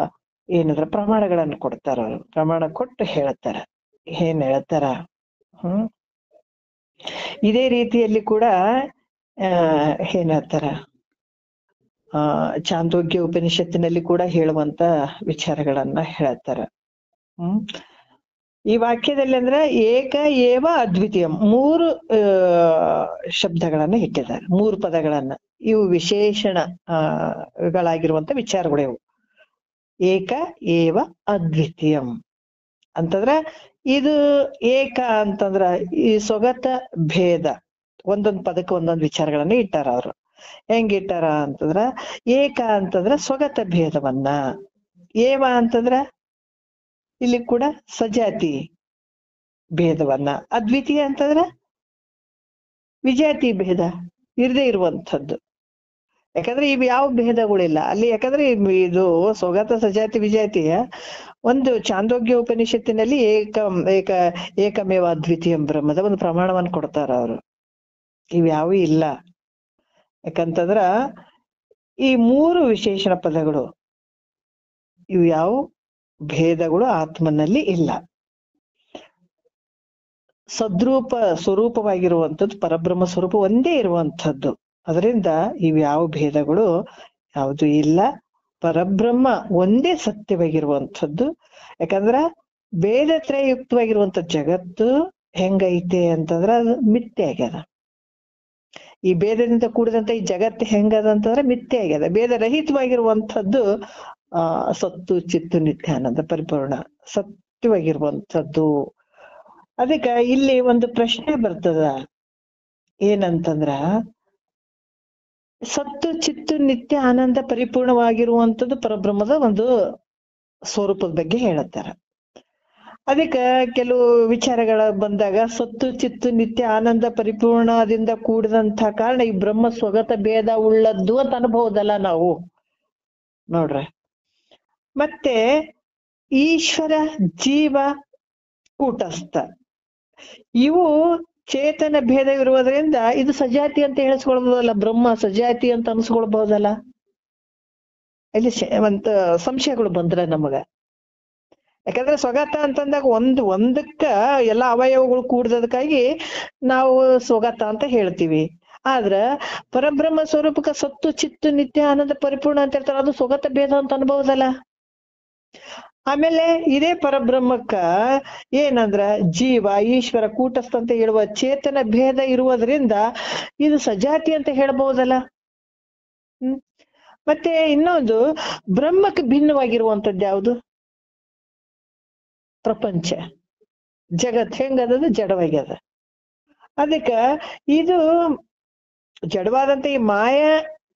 ಏನಂದ್ರ ಪ್ರಮಾಣಗಳನ್ನ ಕೊಡ್ತಾರ. ಅವರು ಪ್ರಮಾಣ ಕೊಟ್ಟು ಹೇಳ್ತಾರ. ಏನ್ ಹೇಳ್ತಾರ? ಇದೇ ರೀತಿಯಲ್ಲಿ ಕೂಡ ಏನ್ ಹೇಳ್ತಾರ, ಚಾಂದೋಗ್ಯ ಉಪನಿಷತ್ತಿನಲ್ಲಿ ಕೂಡ ಹೇಳುವಂತ ವಿಚಾರಗಳನ್ನ ಹೇಳ್ತಾರ. ಈ ವಾಕ್ಯದಲ್ಲಿ ಅಂದ್ರೆ ಏಕ ಏವ ಅದ್ವಿತೀಯಂ ಮೂರು ಶಬ್ದಗಳನ್ನ ಇಟ್ಟಿದ್ದಾರೆ, ಮೂರು ಪದಗಳನ್ನ. ಇವು ವಿಶೇಷಣ ಗಳಾಗಿರುವಂತ ವಿಚಾರಗಳು ಇವು. ಏಕ ಏವ ಅದ್ವಿತೀಯಂ ಅಂತಂದ್ರ ಇದು ಏಕ ಅಂತಂದ್ರ ಈ ಸ್ವಗತ ಭೇದ, ಒಂದೊಂದ್ ಪದಕ್ಕೆ ಒಂದೊಂದ್ ವಿಚಾರಗಳನ್ನ ಇಟ್ಟಾರ ಅವರು. ಹೆಂಗಿಟ್ಟಾರ ಅಂತಂದ್ರ ಏಕ ಅಂತಂದ್ರ ಸ್ವಗತ ಭೇದವನ್ನ, ಏವ ಅಂತಂದ್ರ ಇಲ್ಲಿ ಕೂಡ ಸಜಾತಿ ಭೇದವನ್ನ, ಅದ್ವಿತೀಯ ಅಂತಂದ್ರ ವಿಜಾತಿ ಭೇದ ಇರದೇ ಇರುವಂಥದ್ದು. ಯಾಕಂದ್ರೆ ಇವು ಯಾವ ಭೇದಗಳಿಲ್ಲ ಅಲ್ಲಿ. ಯಾಕಂದ್ರೆ ಇದು ಸ್ವಗತ ಸಜಾತಿ ವಿಜಾತಿಯ ಒಂದು ಚಾಂದೋಗ್ಯ ಉಪನಿಷತ್ತಿನಲ್ಲಿ ಏಕಮೇವ ಅದ್ವಿತೀಯಂ ಬ್ರಹ್ಮದ ಒಂದು ಪ್ರಮಾಣವನ್ನು ಕೊಡ್ತಾರ ಅವರು. ಇವ್ಯಾವೂ ಇಲ್ಲ. ಯಾಕಂತಂದ್ರ ಈ ಮೂರು ವಿಶೇಷಣ ಪದಗಳು ಇವು ಯಾವ ಭೇದಗಳು ಆತ್ಮನಲ್ಲಿ ಇಲ್ಲ. ಸದ್ರೂಪ ಸ್ವರೂಪವಾಗಿರುವಂಥದ್ದು ಪರಬ್ರಹ್ಮ ಸ್ವರೂಪ ಒಂದೇ ಇರುವಂಥದ್ದು. ಅದರಿಂದ ಇವ್ಯಾವ ಭೇದಗಳು ಯಾವುದು ಇಲ್ಲ. ಪರಬ್ರಹ್ಮ ಒಂದೇ ಸತ್ಯವಾಗಿರುವಂಥದ್ದು. ಯಾಕಂದ್ರ ಭೇದತ್ರಯುಕ್ತವಾಗಿರುವಂತ ಜಗತ್ತು ಹೆಂಗೈತೆ ಅಂತಂದ್ರ ಅದು ಮಿಥ್ಯೆ ಆಗ್ಯದ. ಈ ಭೇದದಿಂದ ಕೂಡಿದಂತ ಈ ಜಗತ್ತು ಹೆಂಗದ ಅಂತಂದ್ರೆ ಮಿಥ್ಯೆ ಆಗ್ಯದ. ಭೇದ ರಹಿತವಾಗಿರುವಂಥದ್ದು ಸತ್ತು ಚಿತ್ತು ನಿತ್ಯಾನಂದ ಪರಿಪೂರ್ಣ ಸತ್ಯವಾಗಿರುವಂಥದ್ದು. ಅದಕ್ಕ ಇಲ್ಲಿ ಒಂದು ಪ್ರಶ್ನೆ ಬರ್ತದ, ಏನಂತಂದ್ರ ಸತ್ತು ಚಿತ್ತು ನಿತ್ಯ ಆನಂದ ಪರಿಪೂರ್ಣವಾಗಿರುವಂಥದ್ದು ಪರಬ್ರಹ್ಮದ ಒಂದು ಸ್ವರೂಪದ ಬಗ್ಗೆ ಹೇಳುತ್ತಾರ. ಅದಕ್ಕ ಕೆಲವು ವಿಚಾರಗಳ ಬಂದಾಗ ಸತ್ತು ಚಿತ್ತು ನಿತ್ಯ ಆನಂದ ಪರಿಪೂರ್ಣದಿಂದ ಕೂಡಿದಂತ ಕಾರಣ ಈ ಬ್ರಹ್ಮ ಸ್ವಗತ ಭೇದ ಉಳ್ಳದ್ದು ಅಂತ ಅನ್ಬಹುದಲ್ಲ ನಾವು ನೋಡ್ರೆ. ಮತ್ತೆ ಈಶ್ವರ ಜೀವ ಕೂಟಸ್ಥ ಇವು ಚೇತನ ಭೇದ ಇರುವುದರಿಂದ ಇದು ಸಜಾತಿ ಅಂತ ಹೇಳಿಸ್ಕೊಳ್ಬಹುದಲ್ಲ, ಬ್ರಹ್ಮ ಸಜಾತಿ ಅಂತ ಅನ್ಸ್ಕೊಳ್ಬಹುದಲ್ಲ. ಇಲ್ಲಿ ಒಂದು ಸಂಶಯಗಳು ಬಂದ್ರೆ ನಮಗ. ಯಾಕಂದ್ರೆ ಸ್ವಗತ ಅಂತಂದಾಗ ಒಂದಕ್ಕ ಎಲ್ಲ ಅವಯವಗಳು ಕೂಡ್ದದಕ್ಕಾಗಿ ನಾವು ಸ್ವಗತ ಅಂತ ಹೇಳ್ತೀವಿ. ಆದ್ರ ಪರಬ್ರಹ್ಮ ಸ್ವರೂಪಕ್ಕ ಸತ್ತು ಚಿತ್ತು ನಿತ್ಯ ಆನಂದ ಪರಿಪೂರ್ಣ ಅಂತ ಹೇಳ್ತಾರೆ, ಅದು ಸ್ವಗತ ಭೇದ ಅಂತ ಅನ್ಬಹುದಲ್ಲ. ಆಮೇಲೆ ಇದೇ ಪರಬ್ರಹ್ಮಕ್ಕ ಏನಂದ್ರ ಜೀವ ಈಶ್ವರ ಕೂಟಸ್ಥ ಅಂತ ಹೇಳುವ ಚೇತನ ಭೇದ ಇರುವುದರಿಂದ ಇದು ಸಜಾತಿ ಅಂತ ಹೇಳ್ಬಹುದಲ್ಲ. ಮತ್ತೆ ಇನ್ನೊಂದು ಬ್ರಹ್ಮಕ್ಕೆ ಭಿನ್ನವಾಗಿರುವಂತದ್ದು ಯಾವುದು? ಪ್ರಪಂಚ ಜಗತ್ ಹೆಂಗದ ಜಡವಾಗ್ಯದ. ಅದಕ್ಕ ಇದು ಜಡವಾದಂತ ಈ ಮಾಯ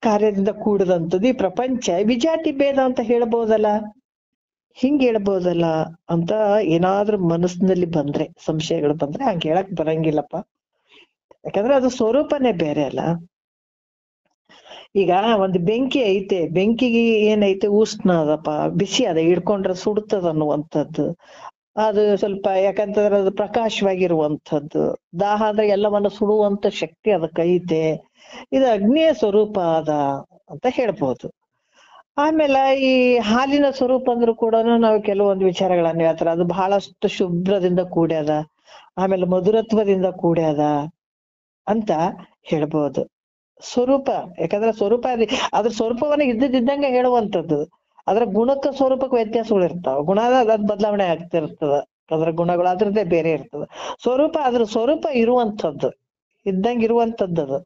ಕಾರ್ಯದಿಂದ ಕೂಡದಂಥದ್ದು ಈ ಪ್ರಪಂಚ ವಿಜಾತಿ ಭೇದ ಅಂತ ಹೇಳ್ಬಹುದಲ್ಲ, ಹಿಂಗ್ ಹೇಳ್ಬಹುದಲ್ಲ ಅಂತ ಏನಾದ್ರೂ ಮನಸ್ಸಿನಲ್ಲಿ ಬಂದ್ರೆ ಸಂಶಯಗಳು ಬಂದ್ರೆ ಹಂಗ ಹೇಳಕ್ ಬರಂಗಿಲ್ಲಪ್ಪ. ಯಾಕಂದ್ರೆ ಅದು ಸ್ವರೂಪನೇ ಬೇರೆ ಅಲ್ಲ. ಈಗ ಒಂದು ಬೆಂಕಿ ಐತೆ, ಬೆಂಕಿಗೆ ಏನೈತೆ ಉಷ್ಣ ಅದಪ್ಪ, ಬಿಸಿ ಅದ, ಹಿಡ್ಕೊಂಡ್ರೆ ಸುಡ್ತದ ಅನ್ನುವಂಥದ್ದು. ಅದು ಸ್ವಲ್ಪ ಯಾಕಂತಂದ್ರೆ ಅದು ಪ್ರಕಾಶವಾಗಿರುವಂಥದ್ದು, ದಾಹ ಅಂದ್ರೆ ಎಲ್ಲವನ್ನ ಸುಡುವಂತ ಶಕ್ತಿ ಅದಕ್ಕೈತೆ. ಇದು ಅಗ್ನಿಯ ಸ್ವರೂಪ ಅದ ಅಂತ ಹೇಳ್ಬಹುದು. ಆಮೇಲೆ ಈ ಹಾಲಿನ ಸ್ವರೂಪ ಅಂದ್ರೂ ಕೂಡ ನಾವು ಕೆಲವೊಂದು ವಿಚಾರಗಳನ್ನ ಹೇಳ್ತಾರೆ. ಅದು ಬಹಳಷ್ಟು ಶುಭ್ರದಿಂದ ಕೂಡ್ಯದ, ಆಮೇಲೆ ಮಧುರತ್ವದಿಂದ ಕೂಡ್ಯದ, ಅಂತ ಹೇಳ್ಬೋದು. ಸ್ವರೂಪ, ಯಾಕಂದ್ರೆ ಸ್ವರೂಪ ಅದ್ರ ಸ್ವರೂಪವನ್ನ ಇದ್ದಂಗೆ ಹೇಳುವಂಥದ್ದು. ಅದ್ರ ಗುಣಕ್ಕ ಸ್ವರೂಪಕ್ಕೆ ವ್ಯತ್ಯಾಸಗಳು ಇರ್ತಾವ. ಗುಣ ಅದ್ ಬದಲಾವಣೆ ಆಗ್ತಿರ್ತದ, ಅದ್ರ ಗುಣಗಳು ಅದ್ರದ್ದೇ ಬೇರೆ ಇರ್ತದ. ಸ್ವರೂಪ ಅದ್ರ ಸ್ವರೂಪ ಇರುವಂಥದ್ದು, ಇದ್ದಂಗೆ ಇರುವಂಥದ್ದು ಅದು.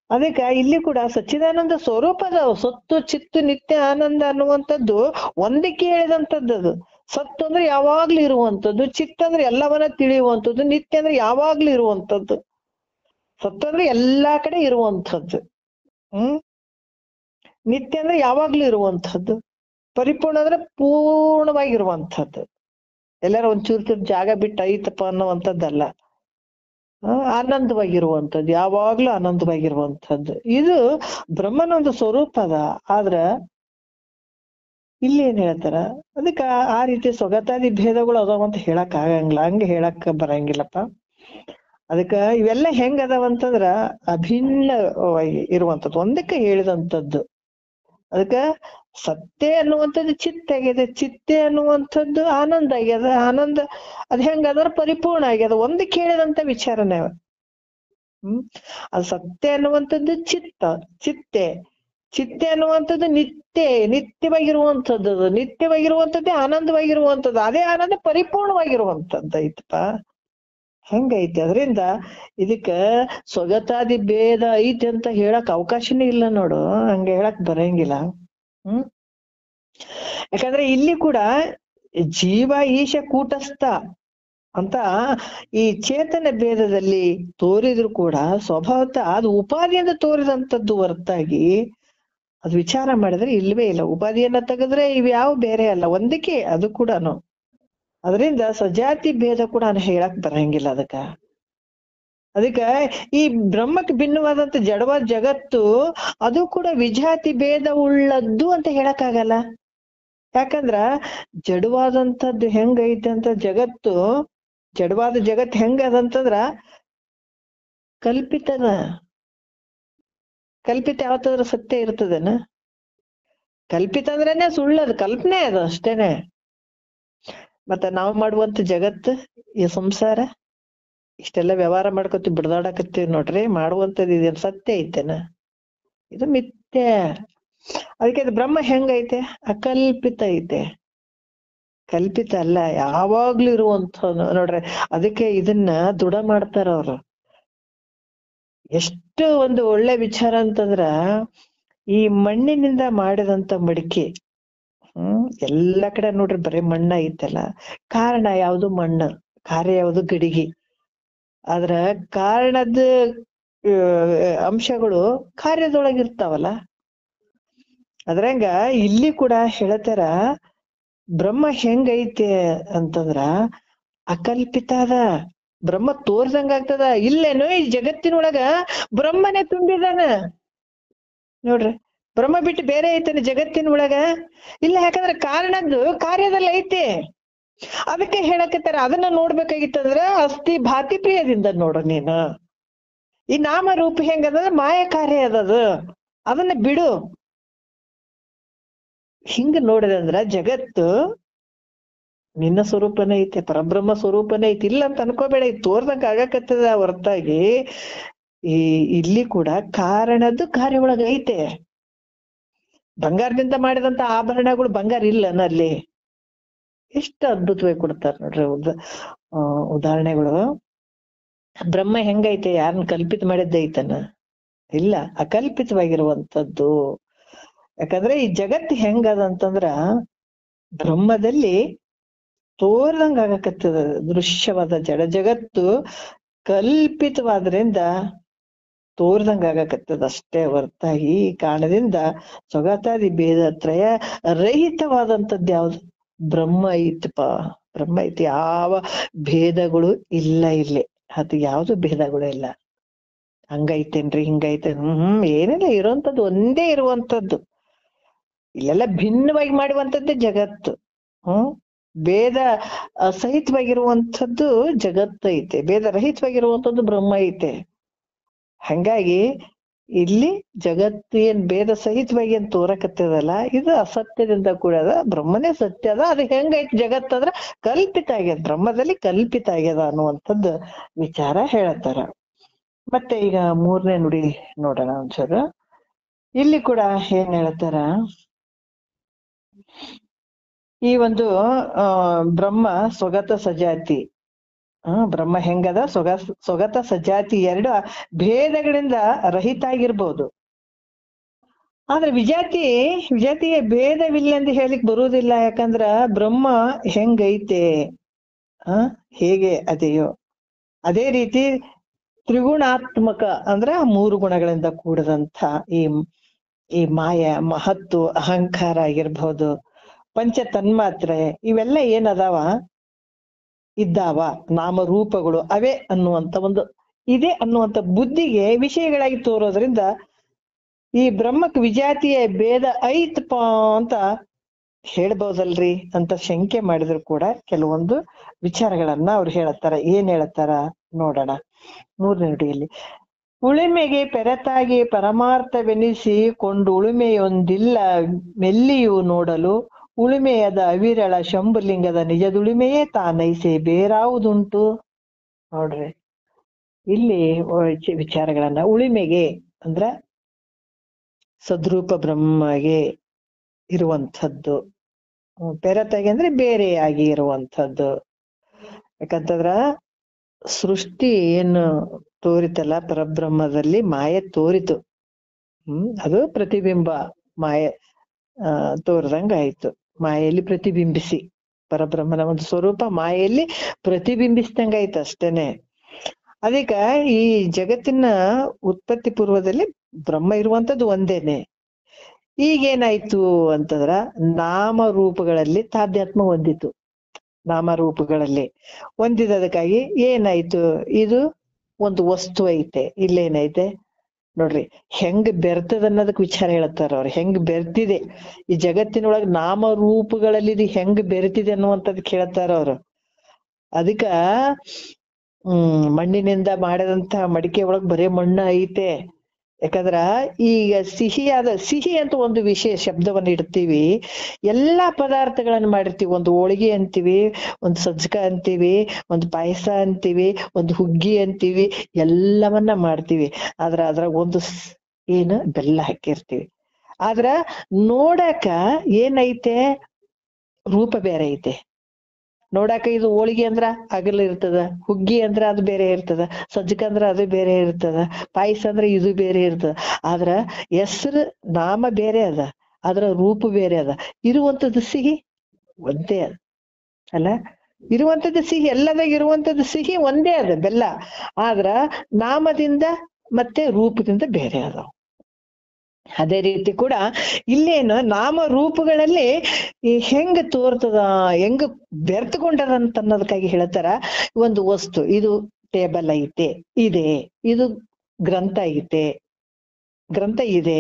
ಅದಕ್ಕೆ ಇಲ್ಲಿ ಕೂಡ ಸಚ್ಚಿದಾನಂದ ಸ್ವರೂಪದ ಸತ್ತು ಚಿತ್ತು ನಿತ್ಯ ಆನಂದ ಅನ್ನುವಂಥದ್ದು ಒಂದಕ್ಕೆ ಹೇಳಿದಂಥದ್ದು. ಅದು ಸತ್ತು ಅಂದ್ರೆ ಯಾವಾಗ್ಲೂ ಇರುವಂಥದ್ದು, ಚಿತ್ತ ಅಂದ್ರೆ ಎಲ್ಲವನ್ನ ತಿಳಿಯುವಂಥದ್ದು, ನಿತ್ಯ ಅಂದ್ರೆ ಯಾವಾಗ್ಲೂ ಇರುವಂಥದ್ದು. ಸತ್ತು ಅಂದ್ರೆ ಎಲ್ಲಾ ಕಡೆ ಇರುವಂಥದ್ದು, ನಿತ್ಯ ಅಂದ್ರೆ ಯಾವಾಗ್ಲೂ ಇರುವಂಥದ್ದು, ಪರಿಪೂರ್ಣ ಅಂದ್ರೆ ಪೂರ್ಣವಾಗಿರುವಂಥದ್ದು. ಎಲ್ಲಾರು ಒಂಚೂರು ಜಾಗ ಬಿಟ್ಟು ಐತಪ್ಪ ಅನ್ನುವಂಥದ್ದಲ್ಲ, ಆನಂದವಾಗಿರುವಂಥದ್ದು, ಯಾವಾಗ್ಲೂ ಆನಂದವಾಗಿರುವಂಥದ್ದು. ಇದು ಬ್ರಹ್ಮನ ಒಂದು ಸ್ವರೂಪ ಅದ. ಆದ್ರ ಇಲ್ಲಿ ಏನ್ ಹೇಳ್ತಾರ, ಅದಕ್ಕ ಆ ರೀತಿ ಸ್ವಗತಾದಿ ಭೇದಗಳು ಅದಾವಂತ ಹೇಳಕ್ ಆಗಂಗಿಲ್ಲ, ಹಂಗೆ ಹೇಳಕ್ ಬರಂಗಿಲ್ಲಪ್ಪ. ಅದಕ್ಕ ಇವೆಲ್ಲ ಹೆಂಗ್ ಅದಾವಂತಂದ್ರ ಅಭಿನ್ನವಾಗಿ ಇರುವಂಥದ್ದು, ಒಂದಕ್ಕೆ ಹೇಳಿದಂಥದ್ದು. ಅದಕ್ಕ ಸತ್ಯ ಅನ್ನುವಂಥದ್ದು ಚಿತ್ತ ಆಗ್ಯದ, ಚಿತ್ತೆ ಅನ್ನುವಂಥದ್ದು ಆನಂದ ಆಗ್ಯದ, ಆನಂದ ಅದ್ ಹೆಂಗದ್ರ ಪರಿಪೂರ್ಣ ಆಗ್ಯದ, ಒಂದಕ್ಕೆ ಹೇಳಿದಂತ ವಿಚಾರನೇ. ಅದು ಸತ್ಯ ಅನ್ನುವಂಥದ್ದು ಚಿತ್ತ, ಚಿತ್ತೆ, ಚಿತ್ತೆ ಅನ್ನುವಂಥದ್ದು ನಿತ್ಯವಾಗಿರುವಂಥದ್ದು, ನಿತ್ಯವಾಗಿರುವಂಥದ್ದೇ ಆನಂದವಾಗಿರುವಂಥದ್ದು. ಅದೇ ಆನಂದ ಪರಿಪೂರ್ಣವಾಗಿರುವಂಥದ್ದು ಐತಪ್ಪ. ಹೆಂಗೈತಿ? ಅದರಿಂದ ಇದಕ್ಕ ಸ್ವಗತಾದಿ ಭೇದ ಐತಿ ಅಂತ ಹೇಳಕ್ ಅವಕಾಶನೇ ಇಲ್ಲ ನೋಡು, ಹಂಗ ಹೇಳಕ್ ಬರಂಗಿಲ್ಲ. ಯಾಕಂದ್ರೆ ಇಲ್ಲಿ ಕೂಡ ಜೀವ ಈಶ ಕೂಟಸ್ಥ ಅಂತ ಈ ಚೇತನ ಭೇದದಲ್ಲಿ ತೋರಿದ್ರು ಕೂಡ ಸ್ವಭಾವತ ಅದು ಉಪಾಧಿಯಿಂದ ತೋರಿದಂಥದ್ದು ಹೊರತಾಗಿ ಅದು ವಿಚಾರ ಮಾಡಿದ್ರೆ ಇಲ್ವೇ ಇಲ್ಲ. ಉಪಾಧಿಯನ್ನ ತೆಗೆದ್ರೆ ಇವ್ಯಾವ ಬೇರೆ ಅಲ್ಲ, ಒಂದಕ್ಕೆ ಅದು ಕೂಡ. ಅದರಿಂದ ಸಜಾತಿ ಭೇದ ಕೂಡ ಹೇಳಕ್ ಬರಂಗಿಲ್ಲ ಅದಕ್ಕ ಈ ಬ್ರಹ್ಮಕ್ಕೆ ಭಿನ್ನವಾದಂತ ಜಡವಾದ ಜಗತ್ತು ಅದು ಕೂಡ ವಿಜಾತಿ ಭೇದ ಉಳ್ಳದ್ದು ಅಂತ ಹೇಳಕ್ ಆಗಲ್ಲ. ಯಾಕಂದ್ರ ಜಡವಾದಂಥದ್ದು ಹೆಂಗೈತೆ ಅಂತ ಜಗತ್ತು, ಜಡವಾದ ಜಗತ್ ಹೆಂಗದಂತಂದ್ರ ಕಲ್ಪಿತದ. ಕಲ್ಪಿತ ಯಾವತ್ತಾದ್ರೂ ಸತ್ಯ ಇರ್ತದನ? ಕಲ್ಪಿತ ಅಂದ್ರೇನೆ ಸುಳ್ಳದು, ಕಲ್ಪನೆ ಅದು ಅಷ್ಟೇನೆ. ಮತ್ತ ನಾವು ಮಾಡುವಂತ ಜಗತ್ತು ಈ ಸಂಸಾರ ಇಷ್ಟೆಲ್ಲ ವ್ಯವಹಾರ ಮಾಡ್ಕೊತೀವಿ, ಬಿಡ್ದಾಡಕತ್ತೀವಿ ನೋಡ್ರಿ, ಮಾಡುವಂತದ್ದು ಇದೇನ್ ಸತ್ಯ ಐತೆನ? ಇದು ಮಿಥ್ಯ. ಅದಕ್ಕೆ ಅದು ಬ್ರಹ್ಮ ಹೆಂಗೈತೆ? ಅಕಲ್ಪಿತ ಐತೆ, ಕಲ್ಪಿತ ಅಲ್ಲ, ಯಾವಾಗ್ಲೂ ಇರುವಂತ ನೋಡ್ರಿ. ಅದಕ್ಕೆ ಇದನ್ನ ದೃಢ ಮಾಡ್ತಾರ ಅವ್ರು. ಎಷ್ಟು ಒಂದು ಒಳ್ಳೆ ವಿಚಾರ ಅಂತಂದ್ರ, ಈ ಮಣ್ಣಿನಿಂದ ಮಾಡಿದಂತ ಮಡಿಕೆ, ಎಲ್ಲಾ ಕಡೆ ನೋಡ್ರಿ ಬರೀ ಮಣ್ಣ ಐತಲ್ಲ. ಕಾರಣ ಯಾವ್ದು? ಮಣ್ಣು. ಕಾರ್ಯ ಯಾವ್ದು? ಗಡಿಗೆ. ಆದ್ರ ಕಾರಣದ ಅಂಶಗಳು ಕಾರ್ಯದೊಳಗಿರ್ತಾವಲ್ಲ. ಅದ್ರಂಗ ಇಲ್ಲಿ ಕೂಡ ಹೇಳ್ತಾರ ಬ್ರಹ್ಮ ಹೆಂಗೈತೆ ಅಂತಂದ್ರ ಅಕಲ್ಪಿತ ಅದ. ಬ್ರಹ್ಮ ತೋರ್ಸಂಗ ಆಗ್ತದ. ಇಲ್ಲೇನೋ ಈ ಜಗತ್ತಿನೊಳಗ ಬ್ರಹ್ಮನೇ ತುಂಬಿದಾನ ನೋಡ್ರಿ. ಬ್ರಹ್ಮ ಬಿಟ್ಟು ಬೇರೆ ಐತೇನೆ ಜಗತ್ತಿನೊಳಗ? ಇಲ್ಲ, ಯಾಕಂದ್ರೆ ಕಾರಣದ್ದು ಕಾರ್ಯದಲ್ಲಿ ಐತಿ. ಅದಕ್ಕೆ ಹೇಳಕತ್ತಾರ ಅದನ್ನ ನೋಡ್ಬೇಕಾಗಿತ್ತಂದ್ರ ಅಸ್ಥಿ ಭಾತಿ ಪ್ರಿಯದಿಂದ ನೋಡು ನೀನು. ಈ ನಾಮ ರೂಪ ಹೆಂಗದ? ಮಾಯ ಕಾರ್ಯ ಅದದು, ಅದನ್ನ ಬಿಡು. ಹಿಂಗ ನೋಡಿದಂದ್ರ ಜಗತ್ತು ನಿನ್ನ ಸ್ವರೂಪನೇ ಐತೆ, ಪರಬ್ರಹ್ಮ ಸ್ವರೂಪನೇ ಐತಿ. ಇಲ್ಲ ಅಂತ ಅನ್ಕೋಬೇಡ, ಇದು ತೋರ್ದಂಗ ಆಗಕತ್ತದ ಹೊರತಾಗಿ ಇಲ್ಲಿ ಕೂಡ ಕಾರಣದ್ದು ಕಾರ್ಯ ಒಳಗ ಐತೆ. ಬಂಗಾರದಿಂದ ಮಾಡಿದಂತ ಆಭರಣಗಳು ಬಂಗಾರ ಇಲ್ಲನ ಅಲ್ಲಿ? ಎಷ್ಟು ಅದ್ಭುತವಾಗಿ ಕೊಡ್ತಾರ ನೋಡ್ರಿ ಉದಾಹರಣೆಗಳು. ಬ್ರಹ್ಮ ಹೆಂಗೈತೆ? ಯಾರನ್ನ ಕಲ್ಪಿತ ಮಾಡಿದ್ದೈತನ? ಇಲ್ಲ, ಅಕಲ್ಪಿತವಾಗಿರುವಂತದ್ದು. ಯಾಕಂದ್ರೆ ಈ ಜಗತ್ತು ಹೆಂಗದಂತಂದ್ರ ಬ್ರಹ್ಮದಲ್ಲಿ ತೋರ್ದಂಗ ಆಗಕತ್ತದ. ದೃಶ್ಯವಾದ ಜಡ ಜಗತ್ತು ಕಲ್ಪಿತವಾದ್ರಿಂದ ತೋರ್ದಂಗ ಆಗಕತ್ತದ ಅಷ್ಟೇ ಹೊರತಾಗಿ ಈ ಕಾರಣದಿಂದ ಸ್ವಗತಾದಿ ಭೇದ ತ್ರಯ ರಹಿತವಾದಂಥದ್ದು ಯಾವ್ದು? ಬ್ರಹ್ಮ ಐತಪ್ಪ, ಬ್ರಹ್ಮ ಐತಿ. ಯಾವ ಭೇದಗಳು ಇಲ್ಲ ಇಲ್ಲಿ, ಅದು ಯಾವ್ದು ಭೇದಗಳು ಇಲ್ಲ. ಹಂಗೈತೇನ್ರಿ ಹಿಂಗೈತೇನ್? ಏನಿಲ್ಲ, ಇರುವಂತದ್ದು ಒಂದೇ ಇರುವಂತದ್ದು. ಇಲ್ಲೆಲ್ಲ ಭಿನ್ನವಾಗಿ ಮಾಡುವಂಥದ್ದೇ ಜಗತ್ತು. ಭೇದ ಸಹಿತವಾಗಿರುವಂಥದ್ದು ಜಗತ್ತು ಐತೆ, ಭೇದ ರಹಿತವಾಗಿರುವಂಥದ್ದು ಬ್ರಹ್ಮ ಐತೆ. ಹಂಗಾಗಿ ಇಲ್ಲಿ ಜಗತ್ತು ಏನ್ ಭೇದ ಸಹಿತವಾಗಿ ಏನ್ ತೋರಕತ್ತದಲ್ಲ, ಇದು ಅಸತ್ಯದಿಂದ ಕೂಡ ಅದ. ಬ್ರಹ್ಮನೇ ಸತ್ಯ ಅದ. ಅದು ಹೆಂಗೈತಿ ಜಗತ್ ಅಂದ್ರ ಕಲ್ಪಿತ ಆಗ್ಯದ, ಬ್ರಹ್ಮದಲ್ಲಿ ಕಲ್ಪಿತ ಆಗ್ಯದ ಅನ್ನುವಂಥದ್ದು ವಿಚಾರ ಹೇಳ್ತಾರ. ಮತ್ತೆ ಈಗ ಮೂರನೇ ನುಡಿ ನೋಡೋಣ ಒಂಚೂರು. ಇಲ್ಲಿ ಕೂಡ ಏನ್ ಹೇಳ್ತಾರ, ಈ ಒಂದು ಬ್ರಹ್ಮ ಸ್ವಗತ ಸಜಾತಿ, ಬ್ರಹ್ಮ ಹೆಂಗದ ಸ್ವಗತ ಸಜಾತಿ ಎರಡು ಭೇದಗಳಿಂದ ರಹಿತ ಆಗಿರ್ಬೋದು. ಆದ್ರೆ ವಿಜಾತಿಯ ಭೇದವಿಲ್ಲ ಅಂತ ಹೇಳಿಕ್ ಬರುವುದಿಲ್ಲ. ಯಾಕಂದ್ರ ಬ್ರಹ್ಮ ಹೆಂಗೈತೆ ಹೇಗೆ ಅದೆಯೋ ಅದೇ ರೀತಿ ತ್ರಿಗುಣಾತ್ಮಕ ಅಂದ್ರ ಮೂರು ಗುಣಗಳಿಂದ ಕೂಡದಂತ ಈ ಮಾಯ, ಮಹತ್ತು, ಅಹಂಕಾರ ಆಗಿರ್ಬಹುದು, ಪಂಚ ತನ್ಮಾತ್ರೆ ಇವೆಲ್ಲ ಏನದಾವ ಇದ್ದಾವ, ನಾಮರೂಪಗಳು ಅವೇ ಅನ್ನುವಂತ ಒಂದು ಇದೆ ಅನ್ನುವಂತ ಬುದ್ಧಿಗೆ ವಿಷಯಗಳಾಗಿ ತೋರೋದ್ರಿಂದ ಈ ಬ್ರಹ್ಮಕ್ ವಿಜಾತಿಯ ಭೇದ ಐತಪ್ಪ ಅಂತ ಹೇಳ್ಬಹುದಲ್ರಿ ಅಂತ ಶಂಕೆ ಮಾಡಿದ್ರು ಕೂಡ ಕೆಲವೊಂದು ವಿಚಾರಗಳನ್ನ ಅವ್ರು ಹೇಳತ್ತಾರ. ಏನ್ ಹೇಳತ್ತಾರ ನೋಡೋಣ. ಮೂರನೇ ನುಡಿಯಲ್ಲಿ, ಉಳಿಮೆಗೆ ಪೆರತಾಗಿ ಪರಮಾರ್ಥವೆನಿಸಿ ಕೊಂಡು ಉಳುಮೆಯೊಂದಿಲ್ಲ ಮೆಲ್ಲಿಯು ನೋಡಲು ಉಳುಮೆಯದ ಅವಿರಳ ಶಂಭುಲಿಂಗದ ನಿಜದುಳುಮೆಯೇ ತಾನೈಸೆ ಬೇರಾವುದುಂಟು. ನೋಡ್ರಿ ಇಲ್ಲಿ ವಿಚಾರಗಳನ್ನ, ಉಳಿಮೆಗೆ ಅಂದ್ರ ಸದ್ರೂಪ ಬ್ರಹ್ಮಗೆ ಇರುವಂಥದ್ದು, ಪೆರತಾಗಿ ಅಂದ್ರೆ ಬೇರೆಯಾಗಿ ಇರುವಂಥದ್ದು. ಯಾಕಂತಂದ್ರ ಸೃಷ್ಟಿ ಏನು ತೋರಿತಲ್ಲ ಪರಬ್ರಹ್ಮದಲ್ಲಿ ಮಾಯೆ ತೋರಿತು, ಅದು ಪ್ರತಿಬಿಂಬ ಮಾಯೆ ತೋರ್ದಂಗ ಆಯ್ತು. ಮಾಯೆಯಲ್ಲಿ ಪ್ರತಿಬಿಂಬಿಸಿ ಪರಬ್ರಹ್ಮನ ಒಂದು ಸ್ವರೂಪ ಮಾಯೆಯಲ್ಲಿ ಪ್ರತಿಬಿಂಬಿಸಿದಂಗ ಆಯ್ತು ಅಷ್ಟೇನೆ. ಅದಕ್ಕ ಈ ಜಗತ್ತಿನ ಉತ್ಪತ್ತಿ ಪೂರ್ವದಲ್ಲಿ ಬ್ರಹ್ಮ ಇರುವಂತದ್ದು ಒಂದೇನೆ. ಈಗೇನಾಯ್ತು ಅಂತಂದ್ರ ನಾಮರೂಪಗಳಲ್ಲಿ ತಾಧ್ಯಾತ್ಮ ಹೊಂದಿತು. ನಾಮರೂಪಗಳಲ್ಲಿ ಹೊಂದಿದದಕ್ಕಾಗಿ ಏನಾಯ್ತು, ಇದು ಒಂದು ವಸ್ತು ಐತೆ, ಇಲ್ಲೇನೈತೆ ನೋಡ್ರಿ ಹೆಂಗ್ ಬೆರ್ತದ ಅನ್ನೋದಕ್ ವಿಚಾರ ಹೇಳ್ತಾರ ಅವ್ರು. ಹೆಂಗ್ ಬೆರ್ತಿದೆ ಈ ಜಗತ್ತಿನೊಳಗ ನಾಮರೂಪಗಳಲ್ಲಿ ಇದು ಹೆಂಗ್ ಬೆರೆತಿದೆ ಅನ್ನುವಂಥದ್ದಕ್ಕೆ ಹೇಳ್ತಾರ ಅವ್ರು. ಅದಕ್ಕ ಮಣ್ಣಿನಿಂದ ಮಾಡಿದಂತ ಮಡಿಕೆ ಒಳಗ್ ಬರೇ ಮಣ್ಣ ಐತೆ. ಯಾಕಂದ್ರ ಈಗ ಸಿಹಿ ಅಂತ ಒಂದು ವಿಷಯ ಶಬ್ದವನ್ನ ಇಡ್ತೀವಿ, ಎಲ್ಲಾ ಪದಾರ್ಥಗಳನ್ನ ಮಾಡಿರ್ತೀವಿ. ಒಂದು ಹೋಳಿಗೆ ಅಂತೀವಿ, ಒಂದು ಸಜ್ಜಕ ಅಂತೀವಿ, ಒಂದು ಪಾಯಸ ಅಂತೀವಿ, ಒಂದು ಹುಗ್ಗಿ ಅಂತೀವಿ, ಎಲ್ಲವನ್ನ ಮಾಡ್ತೀವಿ. ಅದ್ರಾಗ ಒಂದು ಏನು ಬೆಲ್ಲ ಹಾಕಿರ್ತೀವಿ. ಆದ್ರ ನೋಡಾಕ ಏನೈತೆ, ರೂಪ ಬೇರೆ ಐತೆ. ನೋಡಾಕ ಇದು ಹೋಳಿಗೆ ಅಂದ್ರ ಅಗಲ ಇರ್ತದ, ಹುಗ್ಗಿ ಅಂದ್ರ ಅದು ಬೇರೆ ಇರ್ತದ, ಸಜ್ಜಕ ಅಂದ್ರ ಅದು ಬೇರೆ ಇರ್ತದ, ಪಾಯಸ ಅಂದ್ರ ಇದು ಬೇರೆ ಇರ್ತದ. ಆದ್ರ ಹೆಸರು ನಾಮ ಬೇರೆ ಅದ, ಅದ್ರ ರೂಪ ಬೇರೆ ಅದ. ಇರುವಂತದ್ದು ಸಿಹಿ ಒಂದೇ ಅದ ಅಲ್ಲ, ಇರುವಂತದ್ದು ಸಿಹಿ, ಎಲ್ಲದಾಗ ಇರುವಂತದ್ದು ಸಿಹಿ ಒಂದೇ ಅದ ಬೆಲ್ಲ. ಆದ್ರ ನಾಮದಿಂದ ಮತ್ತೆ ರೂಪದಿಂದ ಬೇರೆ ಅದಾವ. ಅದೇ ರೀತಿ ಕೂಡ ಇಲ್ಲೇನು ನಾಮ ರೂಪಗಳಲ್ಲಿ ಹೆಂಗ್ ತೋರ್ತದ, ಹೆಂಗ್ ಬೆರ್ತಕೊಂಡದಂತ ಅನ್ನೋದಕ್ಕಾಗಿ ಹೇಳ್ತಾರ. ಒಂದು ವಸ್ತು, ಇದು ಟೇಬಲ್ ಐತೆ, ಇದು ಗ್ರಂಥ ಐತೆ, ಗ್ರಂಥ ಇದೆ,